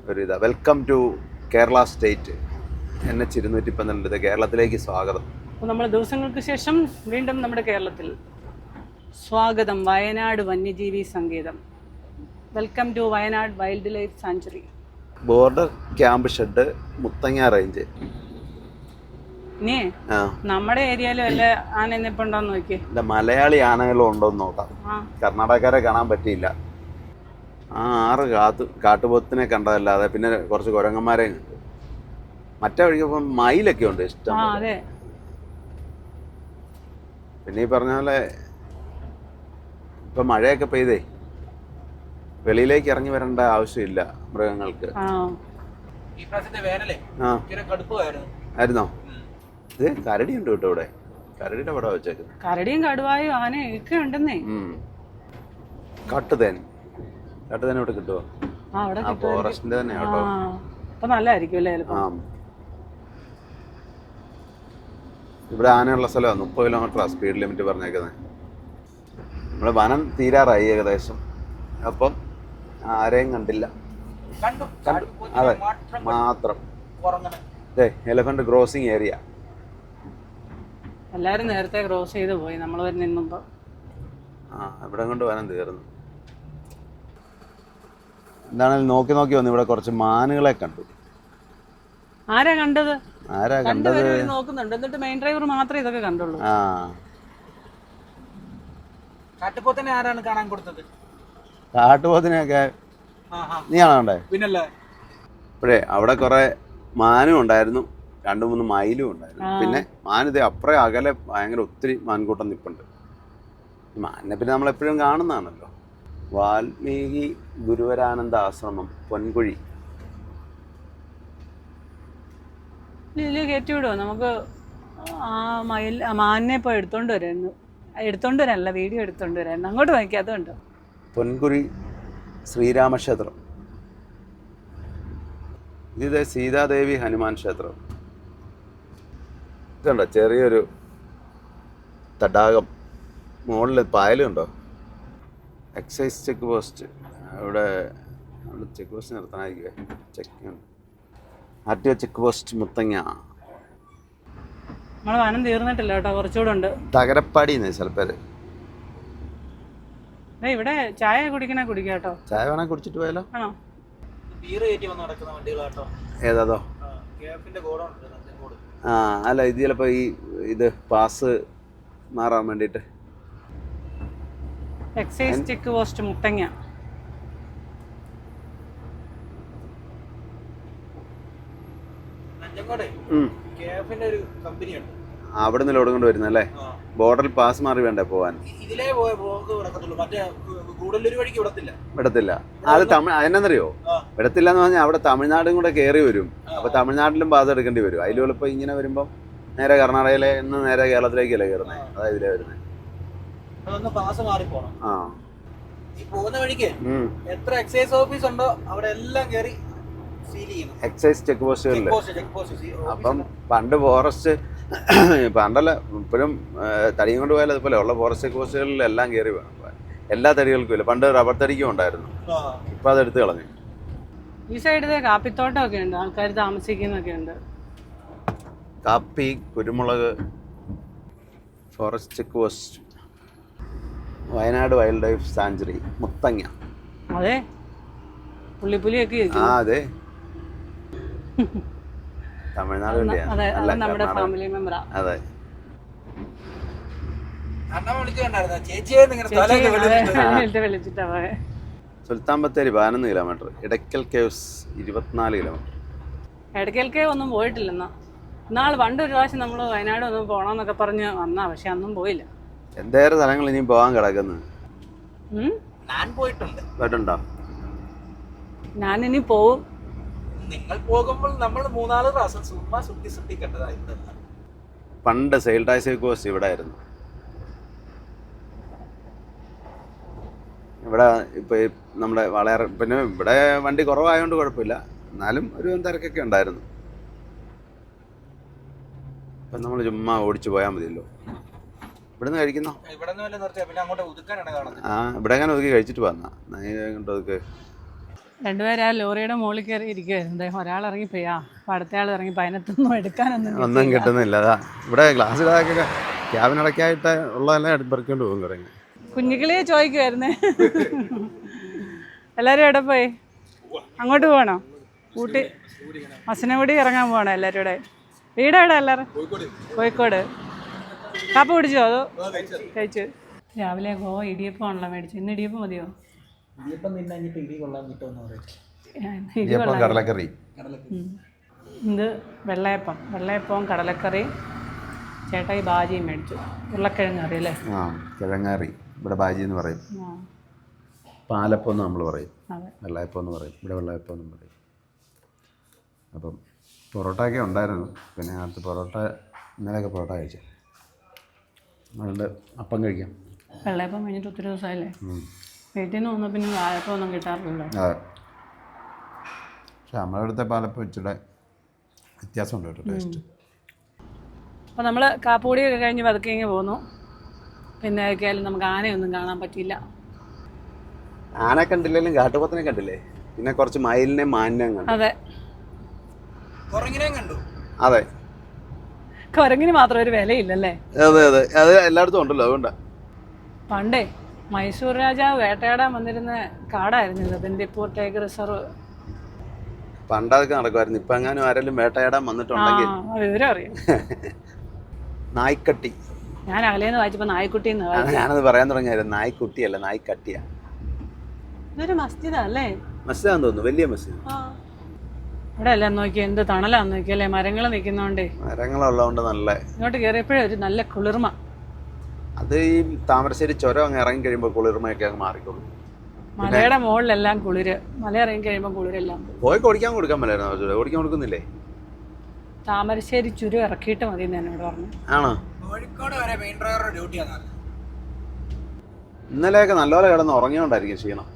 ഒരു ഇതാ. Welcome to Kerala state, NH 212. കേരളത്തിലേക്ക് സ്വാഗതം. അപ്പോൾ നമ്മൾ ദിവസങ്ങൾക്ക് ശേഷം വീണ്ടും നമ്മുടെ കേരളത്തിൽ. സ്വാഗതം വയനാട് വന്യജീവി സങ്കേതം. Welcome to Wayanad wildlife sanctuary. Border camp shed, Muthanga range. ഇനി നമ്മുടെ ഏരിയയിൽ വല്ല ആന ഇപ്പൊ ഉണ്ടോന്ന് നോക്കി. മലയാളി ആനകളും ഉണ്ടോന്ന് നോക്കാം. കർണാടകക്കാരെ കാണാൻ പറ്റിയില്ല. 6 കാട്ടുപോത്തിനെ കണ്ടതല്ലാതെ പിന്നെ കുറച്ച് കുരങ്ങന്മാരെ കണ്ടു. മറ്റേ വഴിക്കപ്പം മയിലൊക്കെ ഉണ്ട് ഇഷ്ടം. പിന്നെ ഈ പറഞ്ഞ പോലെ ഇപ്പൊ മഴയൊക്കെ പെയ്തേ വെളിയിലേക്ക് ഇറങ്ങി വരേണ്ട ആവശ്യമില്ല മൃഗങ്ങൾക്ക്. ആയിരുന്നോ? ഇത് കരടി ഉണ്ട് കേട്ടോ ഇവിടെ. കരടിയുടെ പടം വെച്ചേക്കുന്നത്. കരടിയും കടുവായും ആനയൊക്കെ ഉണ്ടെന്നേ. കാട്ടുതേൻ ഇവിടെ കിട്ടുമോ? ഫോറസ്റ്റിന്റെ തന്നെ കേട്ടോ. അപ്പൊ നല്ലതായിരിക്കും അല്ലേ? ഇവിടെ ആനയുള്ള സ്ഥലമാണ്. 30 കിലോമീറ്ററാണ് സ്പീഡ് ലിമിറ്റ് പറഞ്ഞേക്കുന്നത്. നമ്മുടെ വനം തീരാറായി ഏകദേശം. അപ്പം ആരെയും കണ്ടില്ല. അതെ, മാത്രം. Elephant crossing area. എല്ലാരും നേരത്തെ ക്രോസ് ചെയ്ത് പോയി. നമ്മൾ നിന്നുമ്പോ ഇവിടെ കൊണ്ട് വനം തീർന്നു. എന്താണെങ്കിലും നോക്കി വന്നു. ഇവിടെ കുറച്ച് മാനുകളെ കണ്ടു. ആരാ കണ്ടത്? നോക്കുന്നുണ്ട്. എന്നിട്ട് മെയിൻ ഡ്രൈവർ മാത്രമേ ഇതൊക്കെ കണ്ടുള്ളൂ. കാട്ടുപോത്തിനെ ആരാണ് കാണാൻ കൊടുത്തത്? കാട്ടുപോത്തിനെയൊക്കെ നീയാണോ കണ്ടേ? പിന്നല്ല. ഇപ്പോഴേ അവിടെ കുറെ മാനും ഉണ്ടായിരുന്നു, 2-3 മയിലും ഉണ്ടായിരുന്നു. പിന്നെ മാനിത് അപ്പുറം അകലെ ഭയങ്കര ഒത്തിരി മാൻകൂട്ടം നിൽപ്പുണ്ട്. മാനിനെ പിന്നെ നമ്മളെപ്പോഴും കാണുന്നതാണല്ലോ. വാൽമീകി ഗുരുവരാനന്ദ ആശ്രമം, പൊൻകുഴി. കയറ്റി വിടുമോ? നമുക്ക് മാനിനെ ഇപ്പോൾ എടുത്തോണ്ട് വരാനല്ല, വീഡിയോ എടുത്തോണ്ട് വരായിരുന്നു. അങ്ങോട്ട് നോക്കി. അതുകൊണ്ട് പൊൻകുഴി ശ്രീരാമക്ഷേത്രം. ഇത് സീതാദേവി ഹനുമാൻ ക്ഷേത്രം. ഇതുണ്ടോ ചെറിയൊരു തടാകം, മുകളിൽ പായലുണ്ടോ? Excise check post. അവിടെ ചെക്ക് പോസ്റ്റ് നിർത്താനായിരിക്കുമേ. RTO check post Muthanga. നമ്മളെ വനം തീർന്നിട്ടില്ല കേട്ടോ, കുറച്ചുകൂടെ ഉണ്ട്. തകരപ്പാടി ചിലപ്പേര്. ഇവിടെ ചായ കുടിക്കാം കേട്ടോ. ചായ വേണേ കുടിച്ചിട്ട് പോയാലോ? ആണോ? ഏതാതോ? അല്ല, ഇത് ചിലപ്പോ ഇത് പാസ് മാറാൻ വേണ്ടിട്ട്. Excise check post Muthanga. അവിടെ നിന്ന് ലോഡ് കൊണ്ട് വരുന്നല്ലേ? ബോർഡറിൽ പാസ് മാറി വേണ്ടേ പോവാൻ? വിടത്തില്ല. അത് അതിനെന്നറിയോ വിടത്തില്ല എന്ന് പറഞ്ഞാൽ അവിടെ തമിഴ്നാടും കൂടെ കയറി വരും. അപ്പൊ തമിഴ്നാട്ടിലും പാസ് എടുക്കേണ്ടി വരും. അതിലും എളുപ്പം ഇങ്ങനെ വരുമ്പം നേരെ കർണാടകയിലെ ഇന്ന് നേരെ കേരളത്തിലേക്കല്ലേ കയറുന്നത്. അതാ ഇതിലേ വരുന്നത്. എത്ര എക്സൈസ് ഓഫീസ് ഉണ്ടോ അവിടെ എല്ലാം കയറി എക്സൈസ് ചെക്ക് പോസ്റ്റുകളിൽ. അപ്പം പണ്ട് ഫോറസ്റ്റ്, പണ്ടല്ല ഇപ്പോഴും തടിയും കൊണ്ട് പോയാലും അതുപോലെ ഉള്ള ഫോറസ്റ്റ് ചെക്ക് പോസ്റ്റുകളിൽ എല്ലാം കയറി വേണം. എല്ലാ തടികൾക്കും ഇല്ല. പണ്ട് റബ്ബർ തടിക്കും ഉണ്ടായിരുന്നു. ഇപ്പൊ അതെടുത്ത് കളഞ്ഞു. ഈ സൈഡിലെ കാപ്പിത്തോട്ടമൊക്കെ ഉണ്ട്, ആൾക്കാർ താമസിക്കുന്നൊക്കെ ഉണ്ട്. കാപ്പി, കുരുമുളക്. Forest check post Wayanad wildlife sanctuary Muthanga. അതെ, പുള്ളിപ്പുലിയൊക്കെ. അതെ, തമിഴ്നാട്. നമ്മുടെ ഫാമിലി മെമ്പറാ. അതെ. Sultan Bathery 11 kilometre. Edakkal caves 24 kilometre. Edakkal cave ഒന്നും പോയിട്ടില്ലെന്നാ. ഇന്നാള് പണ്ട് ഒരു പ്രാവശ്യം നമ്മൾ വയനാട് ഒന്ന് പോകണമെന്നൊക്കെ പറഞ്ഞ് വന്നാ, പക്ഷെ അന്നും പോയില്ല. എന്തേറെ സ്ഥലങ്ങൾ ഇനിയും പോകാൻ കിടക്കുന്നു. പോയിട്ടുണ്ടോ? ഞാനിനി പോവും. നിങ്ങൾ പോകുമ്പോൾ നമ്മൾ 3-4 പ്രാവശ്യം ചുമ്മാ സുത്തി കണ്ടതായിട്ട്. പണ്ട് സെയിൽ ടാക്സി കോസ്റ്റ് ഇവിടെ ആയിരുന്നു. ഇവിടെ ഇപ്പോൾ നമ്മുടെ വളരെ പിന്നെ ഇവിടെ വണ്ടി കുറവായതുകൊണ്ട് കുഴപ്പമില്ല, എന്നാലും ഒരു തിരക്കൊക്കെ ഉണ്ടായിരുന്നു. അപ്പം നമ്മൾ ചുമ്മാ ഓടിച്ചു പോയാൽ മതിയല്ലോ. ഇവിടെ നിന്ന് കഴിക്കുന്നോ? ഇവിടെ അങ്ങനെ ഒതുക്കി കഴിച്ചിട്ട് വന്നാ കൊണ്ട് ഒതുക്ക്. രണ്ടുപേരും ആ ലോറിയുടെ മുകളിൽ കയറി ഇരിക്കുവായിരുന്നു. ഒരാൾ ഇറങ്ങിപ്പോയാ, അപ്പം അടുത്തയാൾ ഇറങ്ങിപ്പോൾ അതിനകത്തൊന്നും ഒന്നും കിട്ടുന്നില്ല. അതാ ഇവിടെ ഗ്ലാസ് ഇടാതൊക്കെ ക്യാബിനടക്കായിട്ട് ഉള്ളതെല്ലാം പെറുക്കൊണ്ട് പോകും കുറങ്ങി. കുഞ്ഞിക്കിളിയെ ചോദിക്കുമായിരുന്നേ. എല്ലാവരും എവിടെ പോയി? അങ്ങോട്ട് പോകണോ? ഊട്ടി മസനഗുടി ഇറങ്ങാൻ പോകണോ എല്ലാവരും കൂടെ? വീട് എവിടെ എല്ലാവരും? കോഴിക്കോട്. കാപ്പ കുടിച്ചോ അതോ കഴിച്ചു? രാവിലെ ഇടിയപ്പം ആണല്ലോ മേടിച്ചു. ഇന്ന് ഇടിയപ്പം മതിയോ? കടലക്കറി. ഇത് വെള്ളയപ്പവും കടലക്കറിയും. ചേട്ടായി ബാജിയും മേടിച്ചു. ഉരുളക്കിഴങ്ങ് കറി അല്ലേ? ആ, കിഴങ്ങറി. ഇവിടെ ബാജി എന്ന് പറയും. പാലപ്പം എന്ന് നമ്മൾ പറയും. വെള്ളയപ്പം എന്ന് പറയും. ഇവിടെ വെള്ളയപ്പം എന്നും പറയും. അപ്പം പൊറോട്ടയൊക്കെ ഉണ്ടായിരുന്നു. പിന്നെ അടുത്ത് പൊറോട്ട ഇന്നലെയൊക്കെ പൊറോട്ട കഴിച്ചു. അതുകൊണ്ട് അപ്പം കഴിക്കാം. വെള്ളയപ്പം കഴിഞ്ഞിട്ട് ഒത്തിരി ദിവസമായില്ലേ? വീട്ടിൽ നിന്ന് വന്നാൽ പിന്നെ വാഴപ്പം ഒന്നും കിട്ടാറില്ലല്ലോ. അതെ, പക്ഷെ നമ്മുടെ അടുത്ത പാലപ്പം ഇച്ചിരി വ്യത്യാസമുണ്ട് കേട്ടോ ടേസ്റ്റ്. അപ്പോൾ നമ്മൾ കാപ്പുകൂടിയൊക്കെ കഴിഞ്ഞ് പതുക്കെ ഇങ്ങനെ പോന്നു. പിന്നെ ആയിരിക്കാലും നമുക്ക് ആനയൊന്നും കാണാൻ പറ്റിയില്ല. ആന കണ്ടില്ലെങ്കിലും കാട്ടുപോത്തിനെ കണ്ടില്ലേ? പിന്നെ കുറച്ച് മയിലിനെയും മാനിനെയും കണ്ടു. അതെ അതെ, കുരങ്ങിന് മാത്രം ഒരു വിലയില്ലല്ലേ? അതെ അതെ, അത് എല്ലായിടത്തും ഉണ്ടല്ലോ. അതുകൊണ്ടാ പണ്ടേ മൈസൂർ രാജാവ് വേട്ടയാടാൻ വന്നിരുന്ന കാടായിരുന്നു ഇത്, ബന്ദിപ്പൂർ ടൈഗർ റിസർവ്. പണ്ടതൊക്കെ നടക്കുമായിരുന്നു. ഇപ്പൊ എങ്ങാനും ആരെങ്കിലും വേട്ടയാടാൻ വന്നിട്ടുണ്ടെങ്കിൽ വിവരം അറിയാം. നായ്ക്കട്ടി. ഞാൻ അകലേന്ന് വായിച്ചപ്പോ നായ്ക്കുട്ടി. ഞാനത് പറയാൻ തുടങ്ങിയായിരുന്നു. നായ്ക്കുട്ടിയല്ല, നായ്ക്കട്ടിയാ. ഇതൊരു മസ്ജിദാ അല്ലേ? മസ്ജിദാന്ന് തോന്നുന്നു, വലിയ മസ്ജിദ്. ഇവിടെ എല്ലാം നോക്കി എന്ത് തണലാന്ന് നോക്കിയല്ലേ, മരങ്ങൾ നിൽക്കുന്നോണ്ടേ. മരങ്ങളുള്ളതുകൊണ്ട് നല്ല. ഇങ്ങോട്ട് കയറിയപ്പോഴേ ഒരു നല്ല കുളിർമ. അത് ഈ താമരശ്ശേരി ചുരം അങ്ങ് ഇറങ്ങി കഴിയുമ്പോൾ കുളിർമയൊക്കെ അങ്ങ് മാറിക്കോളും. മലയുടെ മുകളിലെല്ലാം കുളിര്, മല ഇറങ്ങി കഴിയുമ്പോൾ കുളിരെല്ലാം. പോയി ഓടിക്കാൻ കൊടുക്കാൻ പറ്റില്ലായിരുന്നു. ഓടിക്കാൻ കൊടുക്കുന്നില്ലേ? താമരശ്ശേരി ചുരം ഇറക്കിയിട്ട് മതി എന്ന് എന്നോട് പറഞ്ഞു. ആണോ? കോഴിക്കോട് വരെ മെയിൻ ഡ്രൈവറുടെ ഡ്യൂട്ടിയാണ്. ഇന്നലെയൊക്കെ നല്ലപോലെ കിടന്ന് ഉറങ്ങിയോണ്ടായിരിക്കും ക്ഷീണം.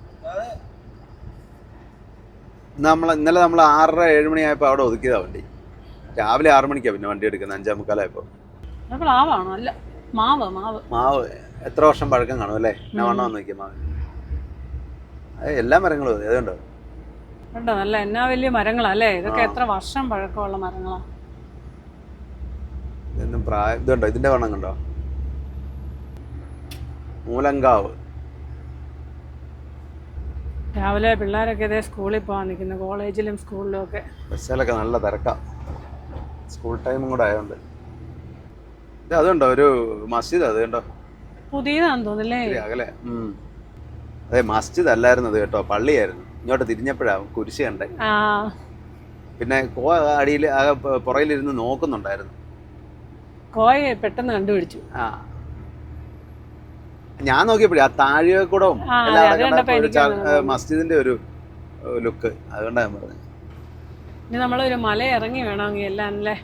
ഇന്നലെ നമ്മൾ 6:30-7 മണിയായപ്പോൾ അവിടെ ഒതുക്കിയതാ വണ്ടി. രാവിലെ 6 മണിക്കാണ് പിന്നെ വണ്ടി എടുക്കുന്നത്. 5:45. പ്ലാവാണോ? അല്ല, മാവ്. മാവ് എത്ര വർഷം പഴക്കം കാണും അല്ലേ? ഞാൻ വണ്ണം നോക്കിയ മാവ്. എല്ലാ മരങ്ങളും അതുണ്ടോ? ഉണ്ടോ? നല്ല എന്നാ വലിയ മരങ്ങളാ അല്ലേ? ഇതൊക്കെ എത്ര വർഷം പഴക്കമുള്ള മരങ്ങളാ. ഇതൊന്നും ഇതുണ്ടോ? ഇതിന്റെ വണ്ണം കണ്ടോ? മൂലങ്കാവ്. രാവിലെ പിള്ളേരൊക്കെ ഇതേ സ്കൂളിൽ പോകാൻ നിൽക്കുന്നു, കോളേജിലും സ്കൂളിലും ഒക്കെ. ബസ്സിലൊക്കെ നല്ല തിരക്കാ, സ്കൂൾ ടൈമും കൂടെ ആയതുകൊണ്ട്. അതുണ്ടോ ഒരു മസ്ജിദ്? അത് കണ്ടോ? പുതിയതാന്ന് തോന്നില്ലേ? അകലെ. അതെ, മസ്ജിദ് അല്ലായിരുന്നത് കേട്ടോ, പള്ളിയായിരുന്നു. ഇങ്ങോട്ട് തിരിഞ്ഞപ്പോഴാവും കുരിശ് കണ്ടേ. പിന്നെ അടിയിൽ പുറയിലിരുന്ന് നോക്കുന്നുണ്ടായിരുന്നു. കോയെ പെട്ടെന്ന് കണ്ടുപിടിച്ചു. ഞാൻ നോക്കിയപ്പോഴേ ആ താഴെക്കൂടവും മസ്ജിദിന്റെ ഒരു ലുക്ക്, അതുകൊണ്ടാണ് ഞാൻ പറഞ്ഞത്. ഇനി നമ്മളൊരു മല ഇറങ്ങി വേണമെങ്കിൽ എല്ലാം അല്ലേ?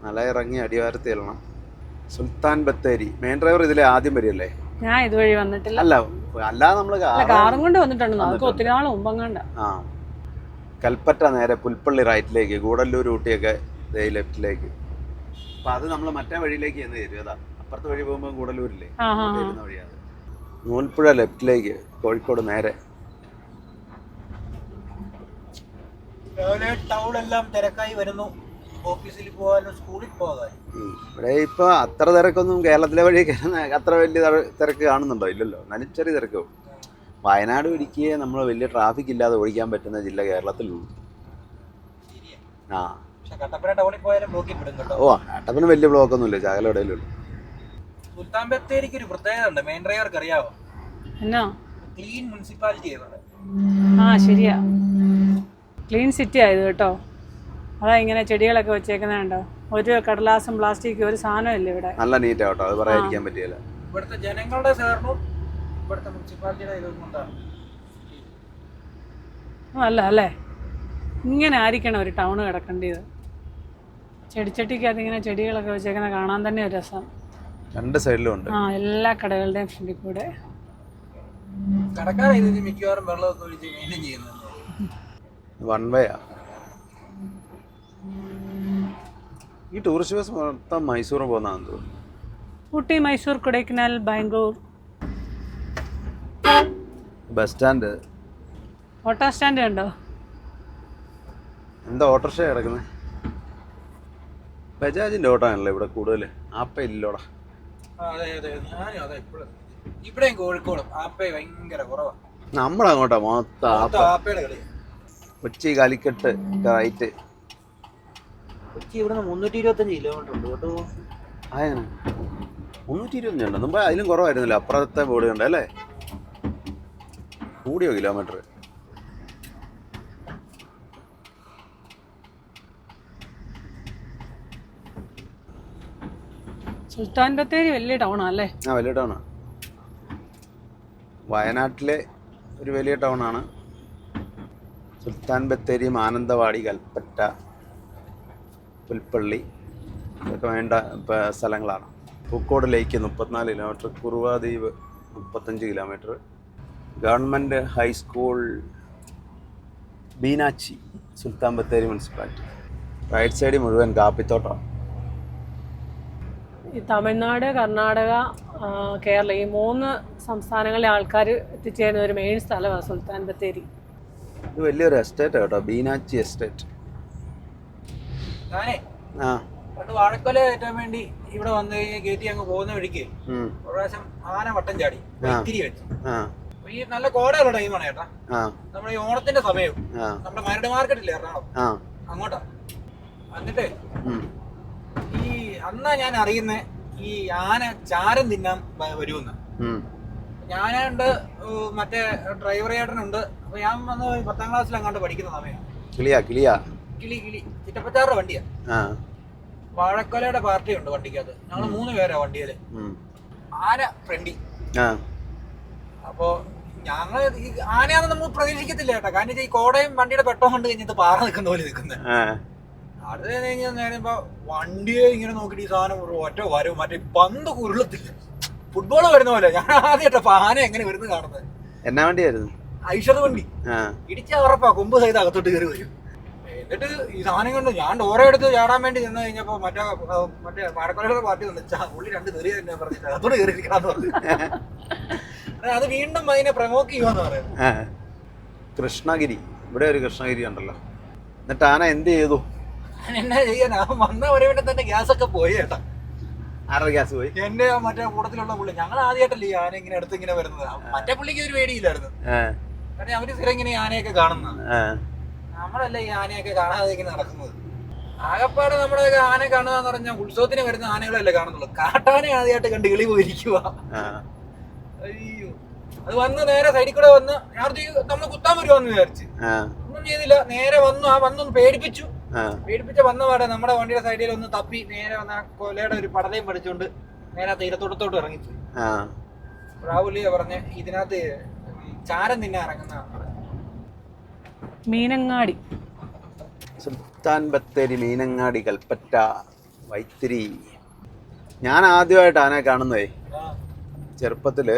മല ഇറങ്ങി അടിവാരത്ത് ചെല്ലണം. സുൽത്താൻ ബത്തേരി. മെയിൻ ഡ്രൈവർ ഇതിലെ ആദ്യം വരികയല്ലേ? ഞാൻ ഇതുവഴി വന്നിട്ടില്ല. അല്ലാതെ നമ്മള് കാറും കൊണ്ട് വന്നിട്ടുണ്ടോ? നമുക്ക് ഒത്തിരി നാൾ മുമ്പങ്ങണ്ട. കൽപ്പറ്റ നേരെ പുൽപ്പള്ളി റൈറ്റിലേക്ക്, ഗൂഡല്ലൂർ ഊട്ടിയൊക്കെ ലെഫ്റ്റിലേക്ക്. അപ്പൊ അത് നമ്മൾ മറ്റേ വഴിയിലേക്ക് എന്ന് തരും. അതാ അപ്പുറത്തെ വഴി പോകുമ്പോൾ ഗൂഡല്ലൂരില്ലേ, വഴിയാണ്. നൂൽപ്പുഴ ലെഫ്റ്റിലേക്ക്, കോഴിക്കോട് നേരെ. ടൗൺ എല്ലാം തിരക്കായി വരുന്നു. ഓഫീസിൽ പോകാനും സ്കൂളിൽ പോകാനും. ഇവിടെ ഇപ്പൊ അത്ര തിരക്കൊന്നും കേരളത്തിലെ വഴി അത്ര വലിയ തിരക്ക് കാണുന്നുണ്ടോ? ഇല്ലല്ലോ. എന്നാലും ചെറിയ തിരക്ക്. വയനാട് ഇടുക്കിയെ നമ്മൾ വലിയ ട്രാഫിക് ഇല്ലാതെ ഓടിക്കാൻ പറ്റുന്ന ജില്ല കേരളത്തിലുള്ളൂ. കട്ടപ്പന ടൗണിൽ പോയാലും ബ്ലോക്കിൽ പെടും കേട്ടോ. കട്ടപ്പന വലിയ ബ്ലോക്കൊന്നുമില്ല, ചാകല ഇടയിലുള്ളൂ. സുൽത്താൻ ബത്തേരിക്ക് ഒരു പ്രത്യേകത ഉണ്ട്, മെയിൻ ഡ്രൈവർക്ക് അറിയാവോ? എന്നാ? ക്ലീൻ മുനിസിപ്പാലിറ്റി ആയതുകൊണ്ട്. ശരിയാ, ക്ലീൻ സിറ്റി ആയത് കേട്ടോ. അതാ ഇങ്ങനെ ചെടികളൊക്കെ വെച്ചേക്കുന്നുണ്ടോ? ഒരു കടലാസും പ്ലാസ്റ്റിക്കും ഒരു സാധനം ഇല്ല ഇവിടെ. നല്ല നീറ്റാ കേട്ടോ, അത് പറയാതിരിക്കാൻ പറ്റില്ല. ഇവിടുത്തെ ജനങ്ങളുടെ സഹകരണവും ഇവിടുത്തെ മുനിസിപ്പാലിറ്റിയുടെ ഇതുകൊണ്ടാണ്. അല്ല അല്ലേ, ഇങ്ങനെ ആയിരിക്കണം ഒരു ടൗൺ കിടക്കേണ്ടത്. ചെടിച്ചട്ടിക്കകത്ത് ഇങ്ങനെ ചെടികളൊക്കെ വെച്ചേക്കുന്ന കാണാൻ തന്നെ ഒരു രസം. രണ്ട് സൈഡിലും ഉണ്ട്. എല്ലാ കടകളുടെയും ഫ്രണ്ടിൽ കൂടെ. കടക്കാരെ ഇത് മിക്കവാറും വെള്ളമൊക്കെ ഒഴിച്ച് മെയിൻറ്റെയിൻ ചെയ്യുന്നത്. വൺ വേയാ. ഈ ടൂറിസ്റ്റ് ബസ് മൊത്തം മൈസൂർ പോകുന്നതാണെന്ന് തോന്നുന്നു. Ooty, Mysore, Kodaikanal, Bangalore. Bus stand, auto stand കണ്ടോ? എന്താ ഓട്ടോറിക്ഷ കിടക്കുന്നത്? ബജാജിൻ്റെ ഓട്ടോ ആണല്ലോ ഇവിടെ കൂടുതൽ. ആപ്പ ഇല്ലോടാ. അതെ അതെ, ഞാനും അതെ. ഇവിടെയും കോഴിക്കോടും ആപ്പ ഭയങ്കര കുറവാണ്. നമ്മളങ്ങോട്ടാ മൊത്തം ആപ്പയുടെ കളി. കൊച്ചി, കാലിക്കട്ട് റൈറ്റ്. കൊച്ചി ഇവിടുന്ന് 325 കിലോമീറ്റർ ഉണ്ട് കേട്ടോ. ആയാണ് 325 ഉണ്ട്. മുമ്പ് അതിലും കുറവായിരുന്നല്ലോ. അപ്പുറത്തെ ബോർഡ് കണ്ട അല്ലേ? കൂടിയോ കിലോമീറ്റർ? സുൽത്താൻ ബത്തേരി വലിയ ടൗണാ അല്ലേ? ആ, വലിയ ടൗണാണ്. വയനാട്ടിലെ ഒരു വലിയ ടൗണാണ്. സുൽത്താൻ ബത്തേരി, മാനന്തവാടി, കൽപ്പറ്റ, പുൽപ്പള്ളി ഇതൊക്കെ വേണ്ട സ്ഥലങ്ങളാണ്. Pookode lake 34 kilometre, Kuruvadweep 35 kilometre, government high school Beenachi, Sultan Bathery municipality. Right സൈഡിൽ മുഴുവൻ കാപ്പിത്തോട്ടമാണ്. ഈ തമിഴ്നാട്, കർണാടക, കേരള ഈ 3 സംസ്ഥാനങ്ങളിലെ ആൾക്കാർ എത്തിച്ചേരുന്ന ഒരു മെയിൻ സ്ഥലമാണ് സുൽത്താൻ ബത്തേരി. ഇത് വലിയൊരു എസ്റ്റേറ്റ് കേട്ടോ, ബീനാച്ചി എസ്റ്റേറ്റ്. ഞാനേ ആ, വാഴക്കൊല കയറ്റാൻ വേണ്ടി ഇവിടെ വന്നു കഴിഞ്ഞാൽ കയറ്റി അങ്ങ് പോകുന്ന വഴിക്ക് ഒരു പ്രാവശ്യം ആന വട്ടം ചാടി ഇത്തിരി വെച്ച്. ഈ നല്ല കോടയുള്ള ടൈമാണ് ചേട്ടാ. നമ്മുടെ ഈ ഓണത്തിന്റെ സമയവും നമ്മുടെ മരട് മാർക്കറ്റില്ലേ എറണാകുളം, അങ്ങോട്ടാ. എന്നിട്ടേ ഈ അന്നാ ഞാൻ അറിയുന്ന ഈ ആന ചാരം തിന്നാൻ വരുമെന്ന്. ഞാനുണ്ട്, മറ്റേ ഡ്രൈവർ ചേട്ടനുണ്ട്. അപ്പൊ ഞാൻ വന്ന് 10ാം ക്ലാസ്സിൽ അങ്ങോട്ട് പഠിക്കുന്ന സമയം. കിളി ചിറ്റപ്പച്ചാറുടെ വണ്ടിയാ. വാഴക്കൊലയുടെ പാർട്ടി ഉണ്ട് വണ്ടിക്കകത്ത്. ഞങ്ങൾ 3 പേരാ വണ്ടിയില്. ആന ഫ്രണ്ടി. അപ്പൊ ഞങ്ങൾ ഈ ആനയാണെന്ന് നമ്മൾ പ്രതീക്ഷിക്കത്തില്ല കേട്ടോ. കാരണം ഈ കോടയും വണ്ടിയുടെ പെട്ടോ കൊണ്ട് കഴിഞ്ഞിട്ട് പാറ നിൽക്കുന്ന പോലെ നിൽക്കുന്നത്. അത് കഴിഞ്ഞാൽ നേരുമ്പോ വണ്ടിയെ ഇങ്ങനെ നോക്കിട്ട് ഈ സാധനം ഒറ്റ വരും. മറ്റേ പന്ത് ഉരുളത്തില്ല, ഫുട്ബോൾ വരുന്ന പോലെ. ഞാൻ ആദ്യമായിട്ടപ്പോ ആന എങ്ങനെ വരുന്നത് കാണുന്നത്. എന്നാ വണ്ടിയായിരുന്നു? ഐഷർ വണ്ടി. ഇടിച്ചാ ഉറപ്പാ കൊമ്പ് സഹിതം അകത്തോട്ട് കയറി വരും. എന്നിട്ട് ഈ സാധനം കൊണ്ട് ഞാൻ ഡോറ എടുത്ത് ചാടാൻ വേണ്ടി ചെന്ന് കഴിഞ്ഞപ്പോ മറ്റേ വാഴക്കൊലയുടെ പാർട്ടി വന്നിച്ചാ പുള്ളി 2 തെറി തന്നെ പറഞ്ഞിട്ട് അകത്തോട്ട് കയറിയിരിക്കണമെന്ന് പറഞ്ഞു. അത് വീണ്ടും അതിനെ പ്രമോക്ക് ചെയ്യുമെന്ന് പറയുന്നത്. കൃഷ്ണഗിരി, ഇവിടെ ഒരു കൃഷ്ണഗിരി ഉണ്ടല്ലോ. എന്നിട്ട് ആന എന്ത് ചെയ്തു? എന്നാ ചെയ്യാനാ, വന്ന ഒരേ തന്നെ ഗ്യാസ് ഒക്കെ പോയി ചേട്ടാ. ആരുടെ ഗ്യാസ് പോയി? എന്റെ മറ്റേ കൂട്ടത്തിലുള്ള പുള്ളി. ഞങ്ങൾ ആദ്യമായിട്ടല്ലേ ഈ ആന ഇങ്ങനെ അടുത്ത് ഇങ്ങനെ വരുന്നത്. മറ്റേ പുള്ളിക്ക് ഒരു പേടിയില്ലായിരുന്നു. കാരണം അവര് സ്ഥിരം ഇങ്ങനെ ഈ ആനയൊക്കെ കാണുന്ന. നമ്മളല്ലേ ഈ ആനയൊക്കെ കാണാതെ ഇങ്ങനെ നടക്കുന്നത്. ആകപ്പാടെ നമ്മുടെ ആന കാണുകയെന്ന് പറഞ്ഞാൽ ഉത്സവത്തിന് വരുന്ന ആനകളല്ലേ കാണുന്നുള്ളൂ. കാട്ടാനെ ആദ്യമായിട്ട് കണ്ട് കിളി പോയിരിക്കുക. അയ്യോ, അത് വന്ന് നേരെ സൈഡിൽ കൂടെ വന്ന് നമ്മൾ കുത്താൻ വരുവാന്ന് വിചാരിച്ച് ഒന്നും ചെയ്തില്ല. നേരെ വന്നു, വന്നൊന്ന് പേടിപ്പിച്ച വന്ന പാടെ നമ്മുടെ വണ്ടിയുടെ സൈഡിൽ ഒന്ന് തപ്പി നേരെ വന്ന കൊലയുടെ ഒരു പടലയും പഠിച്ചുകൊണ്ട് നേരെ തീരത്തോട്ടത്തോട്ട് ഇറങ്ങിച്ചു. രാഹുലിയ പറഞ്ഞ് ഇതിനകത്ത് ചാരം തിന്നെ ഇറങ്ങുന്ന മീനങ്ങാടി, സുൽത്താൻ ബത്തേരി, മീനങ്ങാടി, കൽപ്പറ്റ, വൈത്തിരി. ഞാൻ ആദ്യമായിട്ട് ആനയെ കാണുന്നതേ ചെറുപ്പത്തില്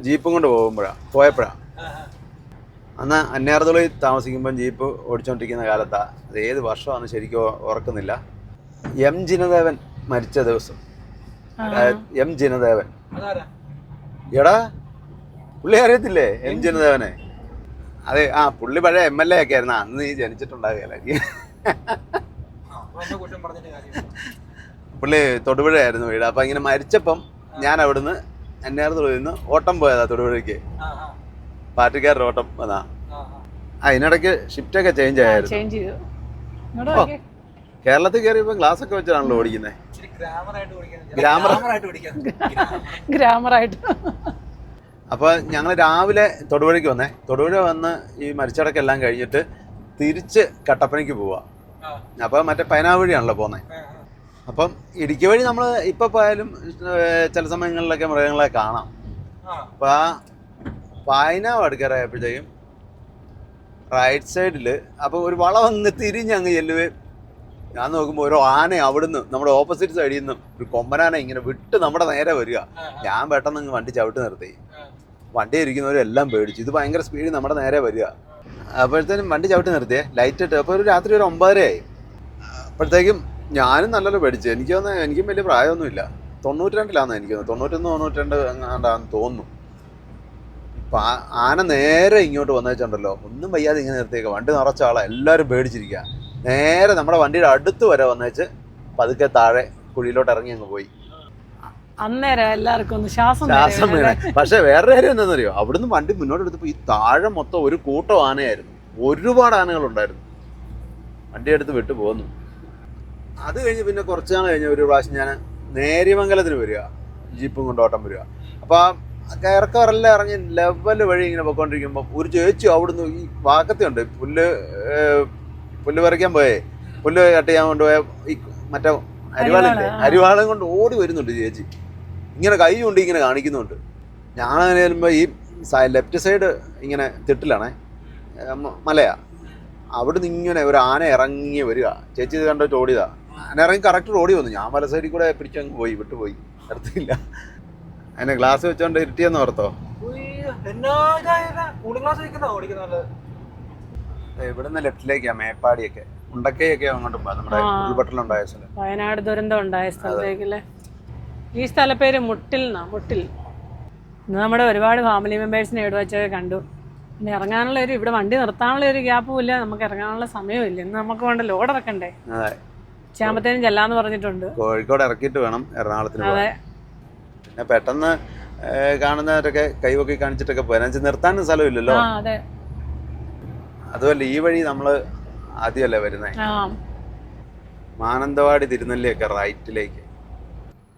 ജീപ്പും കൊണ്ട് പോയപ്പോഴാണ്. അന്ന് അന്യാർത്തുള്ളിൽ താമസിക്കുമ്പം ജീപ്പ് ഓടിച്ചോണ്ടിരിക്കുന്ന കാലത്താ. അത് ഏത് വർഷമാണെന്ന് ശരിക്കും ഓർക്കുന്നില്ല. എം ജിനദേവൻ മരിച്ച ദിവസം. എം ജിനദേവൻ, എടാ പുള്ളി അറിയത്തില്ലേ എം ജിനദേവനെ? അതെ, പുള്ളി പഴയ MLA ഒക്കെ ആയിരുന്നു. അന്ന് നീ ജനിച്ചിട്ടുണ്ടാകുകയല്ല. പുള്ളി തൊടുപുഴയായിരുന്നു വീട്. അപ്പൊ ഇങ്ങനെ മരിച്ചപ്പം ഞാൻ അവിടുന്ന് അന്യാർത്തുള്ളിൽ നിന്ന് ഓട്ടം പോയതാ തൊടുപുഴയ്ക്ക്. പാർട്ടിക്കാരുടെ ഓട്ടം വന്നാ. അതിനിടയ്ക്ക് ഷിഫ്റ്റ് ഒക്കെ ചേഞ്ച് ആയിരുന്നു. കേരളത്തിൽ കയറിയപ്പോ ഗ്ലാസ് ഒക്കെ വെച്ചാണല്ലോ ഓടിക്കുന്നത്. ഗ്രാമറായിട്ട്. അപ്പൊ ഞങ്ങൾ രാവിലെ തൊടുപുഴയ്ക്ക് വന്നേ. തൊടുപുഴ വന്ന് ഈ മരിച്ചടക്കെല്ലാം കഴിഞ്ഞിട്ട് തിരിച്ച് കട്ടപ്പനയ്ക്ക് പോവാ. അപ്പൊ മറ്റേ പൈനാവ് വഴിയാണല്ലോ പോന്നെ. അപ്പം ഇടുക്കി വഴി നമ്മൾ ഇപ്പൊ പോയാലും ചില സമയങ്ങളിലൊക്കെ മൃഗങ്ങളെ കാണാം. അപ്പൊ പൈനാവ് അടുക്കാറായപ്പോഴത്തേക്കും റൈറ്റ് സൈഡില് അപ്പൊ ഒരു വള വന്ന് തിരിഞ്ഞങ്ങ് ചെല്ലുവേ. ഞാൻ നോക്കുമ്പോൾ ഓരോ ആന അവിടുന്ന് നമ്മുടെ ഓപ്പോസിറ്റ് സൈഡിൽ നിന്നും ഒരു കൊമ്പനാന ഇങ്ങനെ വിട്ട് നമ്മുടെ നേരെ വരിക. ഞാൻ പെട്ടെന്ന് വണ്ടി ചവിട്ട് നിർത്തി. വണ്ടി ഇരിക്കുന്നവരും എല്ലാം പേടിച്ചു. ഇത് ഭയങ്കര സ്പീഡിൽ നമ്മുടെ നേരെ വരിക. അപ്പോഴത്തേനും വണ്ടി ചവിട്ടി നിർത്തിയേ, ലൈറ്റ് ഇട്ട്. അപ്പോൾ ഒരു രാത്രി ഒരു 9:30 ആയി. അപ്പോഴത്തേക്കും ഞാനും നല്ലൊരു പേടിച്ചു. എനിക്കും വലിയ പ്രായമൊന്നുമില്ല. 92 എനിക്ക് 91-92 അങ്ങാണ്ടാന്ന് തോന്നുന്നു. ഇപ്പം ആന നേരെ ഇങ്ങോട്ട് വന്നേച്ചുണ്ടല്ലോ, ഒന്നും വയ്യാതെ ഇങ്ങനെ നിർത്തിയേക്കുക. വണ്ടി നിറച്ച ആളാണ്, എല്ലാവരും പേടിച്ചിരിക്കുക. നേരെ നമ്മുടെ വണ്ടിയുടെ അടുത്ത് വരെ വന്നേച്ച് പതുക്കെ താഴെ കുഴിയിലോട്ട് ഇറങ്ങി അങ്ങ് പോയി. അന്നേരം എല്ലാവർക്കും ഒന്ന് ശ്വാസം വീണേ. പക്ഷെ വേറെ കാര്യം എന്താണെന്നറിയോ, അവിടുന്ന് വണ്ടി മുന്നോട്ട് എടുത്തപ്പോൾ ഈ താഴെ മൊത്തം ഒരു കൂട്ടം ആനയായിരുന്നു. ഒരുപാട് ആനകളുണ്ടായിരുന്നു. വണ്ടി എടുത്ത് വിട്ടു പോന്നു. അത് കഴിഞ്ഞ് പിന്നെ കുറച്ച് നാൾ കഴിഞ്ഞ് ഒരു പ്രാവശ്യം ഞാൻ നേര്യമംഗലത്തിന് വരിക, ജീപ്പും കൊണ്ട് ഓട്ടം വരിക. അപ്പോൾ ആ കയറക്കാരെല്ലാം ഇറങ്ങി ലെവൽ വഴി ഇങ്ങനെ പോയിക്കൊണ്ടിരിക്കുമ്പോൾ ഒരു ചേച്ചി അവിടുന്ന് ഈ വാക്കത്തിയുണ്ട്, പുല്ല് പറിക്കാൻ പോയേ, പുല്ല് കട്ട് ചെയ്യാൻ കൊണ്ടുപോയ ഈ മറ്റേ അരിവാളം കൊണ്ട് ഓടി വരുന്നുണ്ട് ചേച്ചി. ഇങ്ങനെ കൈ കൊണ്ട് ഇങ്ങനെ കാണിക്കുന്നുണ്ട്. ഞാനങ്ങനെ ചെല്ലുമ്പോൾ ഈ ലെഫ്റ്റ് സൈഡ് ഇങ്ങനെ തിട്ടിലാണേ, മലയാ. അവിടുന്ന് ഇങ്ങനെ ഒരു ആന ഇറങ്ങി വരിക. ചേച്ചി ഇത് കണ്ടിട്ട് ഓടിയതാ. ആന ഇറങ്ങി കറക്റ്റ് ഓടി വന്നു. ഞാൻ വല സൈഡിൽ കൂടെ പിടിച്ചങ്ങ് പോയി, വിട്ടുപോയി, നിർത്തിയില്ല. അതിനെ ഗ്ലാസ് വെച്ചോണ്ട് ഇരുട്ടിയെന്ന് ഓർത്തോ. ഇവിടുന്ന് ലെഫ്റ്റിലേക്കാ മേപ്പാടിയൊക്കെ, ഉണ്ടക്കയൊക്കെ അങ്ങോട്ടും നമ്മുടെ ഉൾപട്ടലുണ്ടായ സ്ഥലം, വയനാട് ദുരന്തം ഉണ്ടായ സ്ഥലത്തേക്കല്ലേ. ഈ സ്ഥലപ്പേര് മുട്ടിൽ. ഇന്ന് നമ്മുടെ ഒരുപാട് ഫാമിലി മെമ്പേഴ്സിനെ ഇവിടെ വെച്ചൊക്കെ കണ്ടു. പിന്നെ ഇറങ്ങാനുള്ള ഇവിടെ വണ്ടി നിർത്താനുള്ള ഒരു ഗ്യാപ്പും ഇല്ല, നമുക്ക് ഇറങ്ങാനുള്ള സമയവും ഇല്ല. ഇന്ന് നമുക്ക് വേണ്ട ലോഡ് ഇറക്കണ്ടേ, ഉച്ചയാകുമ്പത്തേനും ചെല്ലാന്ന് പറഞ്ഞിട്ടുണ്ട്. കോഴിക്കോട് ഇറക്കിയിട്ട് വേണം എറണാകുളത്തിന്. അതെ, പിന്നെ പെട്ടെന്ന് കാണുന്നവരൊക്കെ കൈവൊക്കെ കാണിച്ചിട്ടൊക്കെ പോരാ, നിർത്താനും സ്ഥലമില്ലല്ലോ. അതെ, അതുമല്ല ഈ വഴി നമ്മള് ആദ്യമല്ലേ വരുന്നേ, മാനന്തവാടി തിരുനെല്ലിയൊക്കെ റൈറ്റിലേക്ക്.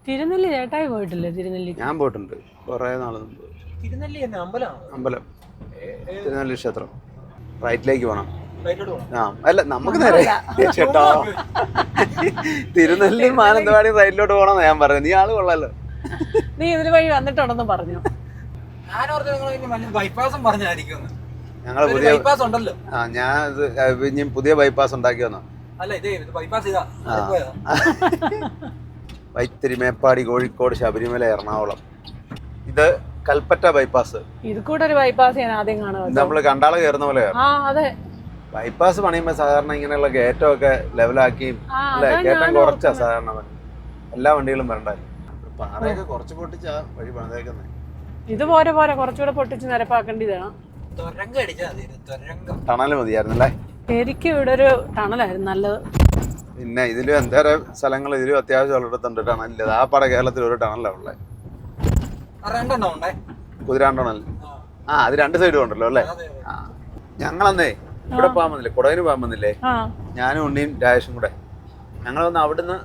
തിരുനെല്ലി ചേട്ടായി പോയിട്ടില്ലേ? തിരുനെല്ലി ഞാൻ പോയിട്ടുണ്ട് കുറെ നാള് മുമ്പ്. തിരുനെല്ലി അമ്പലം, തിരുനെല്ലി ക്ഷേത്രം റൈറ്റിലേക്ക് പോണം. അല്ല നമുക്ക് നേരെ ചേട്ടോ, തിരുനെല്ലി മാനന്തവാടി റൈറ്റിലോട്ട് പോകണമെന്ന് ഞാൻ പറഞ്ഞു. നീ ആള് കൊള്ളാലോ. നീ ഇതിന് വഴി വന്നിട്ടുണ്ടെന്ന് പറഞ്ഞു. ബൈപ്പാസും പറഞ്ഞായിരിക്കും. ഞങ്ങള് പുതിയ ബൈപ്പാസ് ഉണ്ടല്ലോ. ഞാൻ പുതിയ ബൈപ്പാസ് ഉണ്ടാക്കി വന്നോ. വൈത്തിരി, മേപ്പാടി, കോഴിക്കോട്, ശബരിമല, എറണാകുളം. ഇത് കൽപ്പറ്റ ബൈപ്പാസ്. ഇത് കൂടെ ഒരു ബൈപ്പാസ് ഞാൻ ആദ്യം കാണുന്നത്. നമ്മള് കണ്ടാള കയറുന്ന പോലെ ബൈപ്പാസ് പണിയുമ്പോ സാധാരണ ഇങ്ങനെയുള്ള കയറ്റമൊക്കെ ലെവലാക്കിയും അല്ലെ, കയറ്റം കുറച്ചാ സാധാരണ എല്ലാ വണ്ടികളും വരണ്ടായി. പാറയൊക്കെ കുറച്ച് പൊട്ടിച്ചാ വഴി പണിതേക്കുന്നത്. ഇത് പോരെ കുറച്ചുകൂടെ പൊട്ടിച്ച് നിരപ്പാക്കേണ്ടതാണ്. ടണല് മതിയായിരുന്നല്ലേ. ശരിക്കും ഇവിടെ ഒരു ടണലായിരുന്നു നല്ലത്. പിന്നെ ഇതിലും എന്തോരം സ്ഥലങ്ങൾ ഇതിലും അത്യാവശ്യം ഉള്ളിടത്തുണ്ട് ടണലില്ല. ആ പട കേരളത്തിൽ ഒരു ടണലാണ് ഉള്ളത്, കുതിരാൻ ടണൽ. അത് രണ്ട് സൈഡും ഉണ്ടല്ലോ അല്ലേ. ഞങ്ങളന്നേ ഇവിടെ പോകാൻ വന്നില്ലേ, കൊടകിന് പോകാൻ വന്നില്ലേ, ഞാനും ഉണ്ണിയും രാജേഷും കൂടെ. ഞങ്ങളൊന്ന് അവിടുന്ന്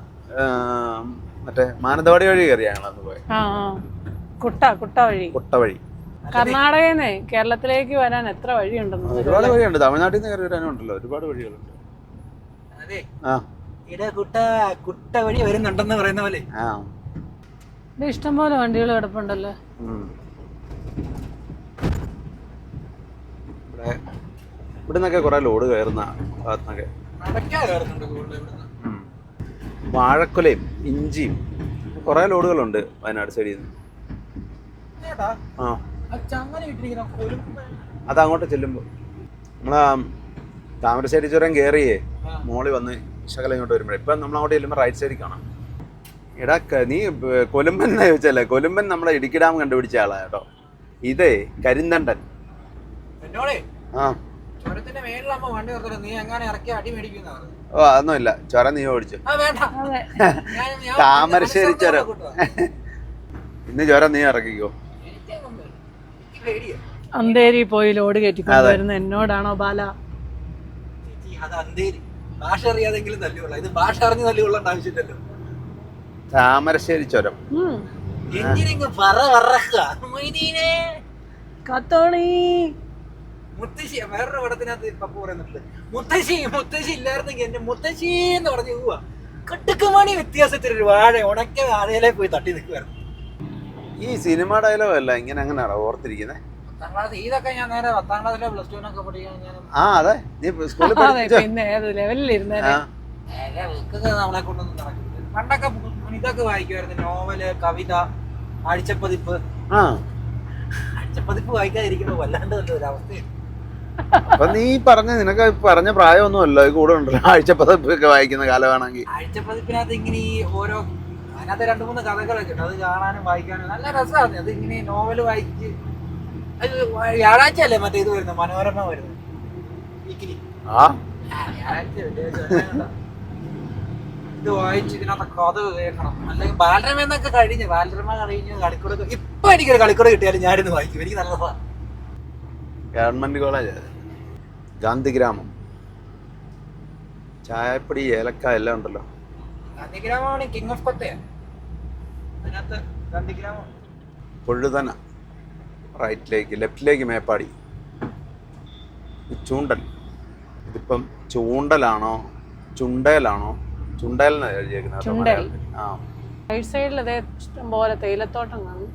മറ്റേ മാനന്തവാടി വഴി കയറി ഞങ്ങളന്ന് പോയത്. കുട്ട വഴി. കർണാടകന്ന് കേരളത്തിലേക്ക് വരാൻ എത്ര വഴിയുണ്ടെന്ന്. ഒരുപാട് വഴിയുണ്ട്. തമിഴ്നാട്ടിൽ നിന്ന് കയറി വരാനും ഉണ്ടല്ലോ, ഒരുപാട് വഴികളുണ്ട്. കുട്ട വഴി വരുന്നുണ്ടെന്ന് പറയുന്ന പോലെ ഇഷ്ടംപോലെ വണ്ടികൾ കിടപ്പുണ്ടല്ലോ. ഇവിടുന്നൊക്കെ കുറെ ലോഡ് കയറുന്ന ഭാഗത്തുനിന്നൊക്കെ വാഴക്കൊലയും ഇഞ്ചിയും കുറെ ലോഡുകളുണ്ട് വയനാട് സൈഡിൽ നിന്ന്. അതങ്ങോട്ട് ചെല്ലുമ്പോ നമ്മളാ താമരശ്ശേരി ചുരം കയറിയേ മോളി വന്ന് ശകലം ഇങ്ങോട്ട് വരുമ്പോഴേ ഇപ്പൊ നമ്മളങ്ങോട്ട് ചെല്ലുമ്പോ റൈറ്റ് സൈഡിൽ കാണാം. എടാ നീ കൊലുമ്പൻ എന്നാ ചോദിച്ചല്ലേ, കൊലുമ്പൻ നമ്മുടെ ഇടുക്കി ഡാം കണ്ടുപിടിച്ച ആളാ കേട്ടോ. ഇതേ കരിന്തണ്ടൻ. ഓ അതൊന്നുമില്ല, ചുരം നീ ഓടിച്ചു. താമരശ്ശേരി ചുരം ഇന്ന് ചുരം നീ ഇറക്കിക്കോ. അന്തേരി പോയി ലോഡ് കയറ്റിക്കൊണ്ടുവരുന്ന എന്നോടാണോ ബാല? ഭാഷ അറിയാതെങ്കിലും തല്ലിക്കൊള്ളാം, ഇത് ഭാഷ അറിഞ്ഞ് തല്ലിക്കൊള്ളേണ്ട ആവശ്യമില്ലല്ലോ. താമരശ്ശേരി ചുരം മുത്തശ്ശി വേറൊരു പടത്തിനകത്ത് പപ്പ പറയുന്നുണ്ട്, മുത്തശ്ശി ഇല്ലായിരുന്നെങ്കിൽ എന്റെ മുത്തശ്ശി എന്ന് പറഞ്ഞു പോവാ. കട്ടുക്കുമണി വ്യത്യാസത്തിൽ ഒരു വാഴ ഉണക്ക വാഴയിലെ പോയി തട്ടി നിൽക്കുവായിരുന്നു. ഈ സിനിമ ഡയലോഗ് അല്ല ഇങ്ങനെ അങ്ങനെയാണോ ഓർത്തിരിക്കുന്നത്? ഇതൊക്കെ ഞാൻ നേരെ 10ാം ക്ലാസ്സിലെ പ്ലസ് ടുവിനൊക്കെ പഠിക്കാൻ അതെ നീ സ്കൂളിൽ നമ്മളെ കൊണ്ടൊന്നും നടക്കില്ല. പണ്ടൊക്കെ ഇതൊക്കെ വായിക്കുമായിരുന്നു, നോവല്, കവിത, ആഴ്ചപ്പതിപ്പ്. ആഴ്ചപ്പതിപ്പ് വായിക്കാതിരിക്കുമ്പോ വല്ലാണ്ട് ഒരു അവസ്ഥയാണ്. അപ്പൊ നീ നിനക്ക് പറഞ്ഞ പ്രായമൊന്നുമല്ല, കൂടെ ഉണ്ടല്ലോ ആഴ്ചപ്പതിപ്പൊക്കെ വായിക്കുന്ന കാലമാണെങ്കിൽ. ആഴ്ചപ്പതിപ്പിനകത്ത് ഇങ്ങനെ ഈ ഓരോ അതിനകത്ത് 2-3 കഥകളൊക്കെ ഉണ്ട്, അത് കാണാനും വായിക്കാനും നല്ല രസമാണ്. അത് ഇങ്ങനെ നോവല് വായിച്ച് അത് വ്യാഴാഴ്ച അല്ലേ മറ്റേ ഇത് വരുന്നത്, മനോരമ വരുന്നത് വീക്കിലി. വ്യാഴാഴ്ച ഇത് വായിച്ച് ഇതിനകത്ത് കഥ കേൾക്കണം. അല്ലെങ്കിൽ ബാലരമ എന്നൊക്കെ കഴിഞ്ഞ് കളിക്കൂടെ ഇപ്പൊ എനിക്കൊരു കളിക്കൂടെ കിട്ടിയാലും ഞാനിന്ന് വായിക്കും. എനിക്ക് നല്ലതാണ്. ഗവൺമെന്റ് കോളേജ്, ഗാന്ധിഗ്രാമം, ചായപ്പൊടി, ഏലക്ക എല്ലാം ഉണ്ടല്ലോ. ഗാന്ധിഗ്രാമമാണ് കിങ് ഓഫ് കൊത്തയ. അതിനകത്ത് ഗാന്ധിഗ്രാമം. പൊഴുതന റൈറ്റിലേക്ക്, ലെഫ്റ്റിലേക്ക് മേപ്പാടി. ചൂണ്ടൽ, ഇതിപ്പം ചൂണ്ടലാണോ ചുണ്ടേലാണോ? ചുണ്ടേലെന്നാണ് എഴുതിയേക്കുന്നത്. ആ റൈറ്റ് സൈഡിൽ അതേ ഇഷ്ടം പോലെ തേയിലത്തോട്ടം കാണും.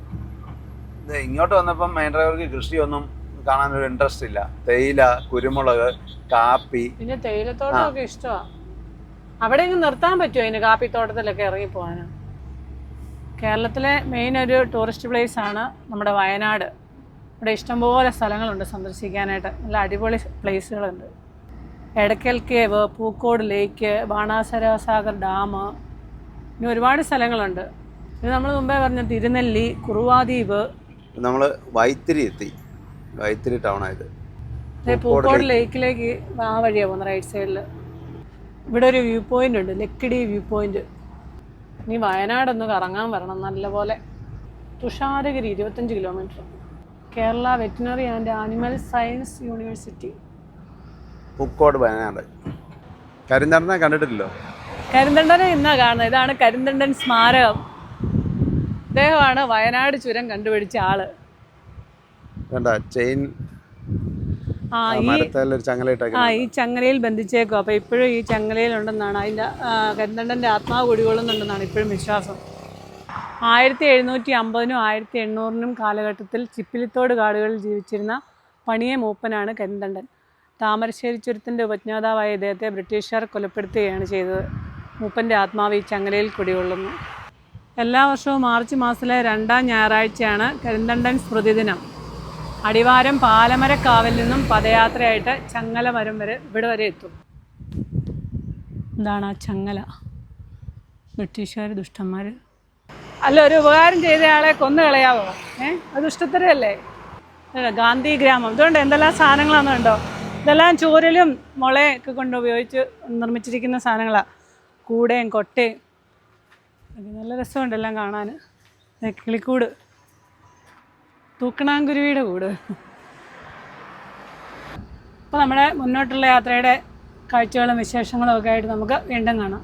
ഇങ്ങോട്ട് വന്നപ്പം മെയിൻ ഡ്രൈവർക്ക് കൃഷിയൊന്നും കാണാനൊരു ഇൻട്രസ്റ്റ് ഇല്ല. തേയില, കുരുമുളക്, കാപ്പി. പിന്നെ തേയിലത്തോട്ടമൊക്കെ ഇഷ്ടമാണ്. അവിടെ ഇങ്ങ് നിർത്താൻ പറ്റുമോ അതിന് കാപ്പിത്തോട്ടത്തിലൊക്കെ ഇറങ്ങി പോകാൻ? കേരളത്തിലെ മെയിൻ ഒരു ടൂറിസ്റ്റ് പ്ലേസ് ആണ് നമ്മുടെ വയനാട്. ഇവിടെ ഇഷ്ടംപോലെ സ്ഥലങ്ങളുണ്ട് സന്ദർശിക്കാനായിട്ട്, നല്ല അടിപൊളി പ്ലേസുകളുണ്ട്. എടക്കൽ കേവ്, പൂക്കോട് ലേക്ക്, ബാണാസുര സാഗർ ഡാം, പിന്നെ ഒരുപാട് സ്ഥലങ്ങളുണ്ട്. ഇത് നമ്മൾ മുമ്പേ പറഞ്ഞ തിരുനെല്ലി, കുറുവാദ്വീപ്. നമ്മൾ വൈത്തിരി എത്തി, വൈത്തിരി ടൗണായത്. പൂക്കോട് ലേക്കിലേക്ക് ആ വഴിയാണ് പോകുന്നത്, റൈറ്റ് സൈഡിൽ. ഇവിടെ ഒരു വ്യൂ പോയിന്റ് ഉണ്ട്, ലക്കിടി വ്യൂ പോയിന്റ്. ഇനി വയനാടൊന്ന് കറങ്ങാൻ വരണം നല്ലപോലെ. Thusharagiri 25 kilometre. Kerala veterinary and animal science university. Pookode Wayanad. കരിന്തണ്ടനെ കണ്ടിട്ടില്ലല്ലോ? കരിന്തണ്ടനെ ഇന്നാ കാണുന്നത്. ഇതാണ് കരിന്തണ്ടൻ സ്മാരകം. ഇദ്ദേഹമാണ് വയനാട് ചുരം കണ്ടുപിടിച്ച ആള്. ചെയിൻ ഈ ചങ്ങലയിൽ ബന്ധിച്ചേക്കും. അപ്പൊ ഇപ്പോഴും ഈ ചങ്ങലയിലുണ്ടെന്നാണ് അതിന്റെ കരിന്തണ്ടന്റെ ആത്മാവ് കുടികൊള്ളുന്നുണ്ടെന്നാണ് ഇപ്പോഴും വിശ്വാസം. 1750-നും 1800-നും കാലഘട്ടത്തിൽ ചിപ്പിലിത്തോട് കാടുകളിൽ ജീവിച്ചിരുന്ന പണിയ മൂപ്പനാണ് കരിന്തണ്ടൻ. താമരശ്ശേരി ചുരത്തിന്റെ ഉപജ്ഞാതാവായ ഇദ്ദേഹത്തെ ബ്രിട്ടീഷുകാർ കൊലപ്പെടുത്തുകയാണ് ചെയ്തത്. മൂപ്പന്റെ ആത്മാവ് ഈ ചങ്ങലയിൽ കുടികൊള്ളുന്നു. എല്ലാ വർഷവും മാർച്ച് മാസത്തിലെ 2ാം ഞായറാഴ്ചയാണ് കരിന്തണ്ടൻ സ്മൃതി ദിനം. അടിവാരം പാലമരക്കാവിൽ നിന്നും പദയാത്രയായിട്ട് ചങ്ങലമരം വരെ ഇവിടെ വരെ എത്തും. എന്താണ് ആ ചങ്ങല? ബ്രിട്ടീഷുകാർ ദുഷ്ടന്മാർ. അല്ല, ഒരു ഉപകാരം ചെയ്തയാളെ കൊന്നു കളയാവോ? അത് ദുഷ്ടത്തരല്ലേ? ഗാന്ധി ഗ്രാമം. ഇതുകൊണ്ട് എന്തെല്ലാം സാധനങ്ങളാണെന്നുണ്ടോ? ഇതെല്ലാം ചൂരലും മുളയൊക്കെ കൊണ്ട് ഉപയോഗിച്ച് നിർമ്മിച്ചിരിക്കുന്ന സാധനങ്ങളാണ്. കൂടയും കൊട്ടയും. നല്ല രസമുണ്ട് എല്ലാം കാണാൻ. കിളിക്കൂട്, തൂക്കണാങ്കുരുവിയുടെ കൂട്. അപ്പോൾ നമ്മുടെ മുന്നോട്ടുള്ള യാത്രയുടെ കാഴ്ചകളും വിശേഷങ്ങളും ഒക്കെ ആയിട്ട് നമുക്ക് വീണ്ടും കാണാം.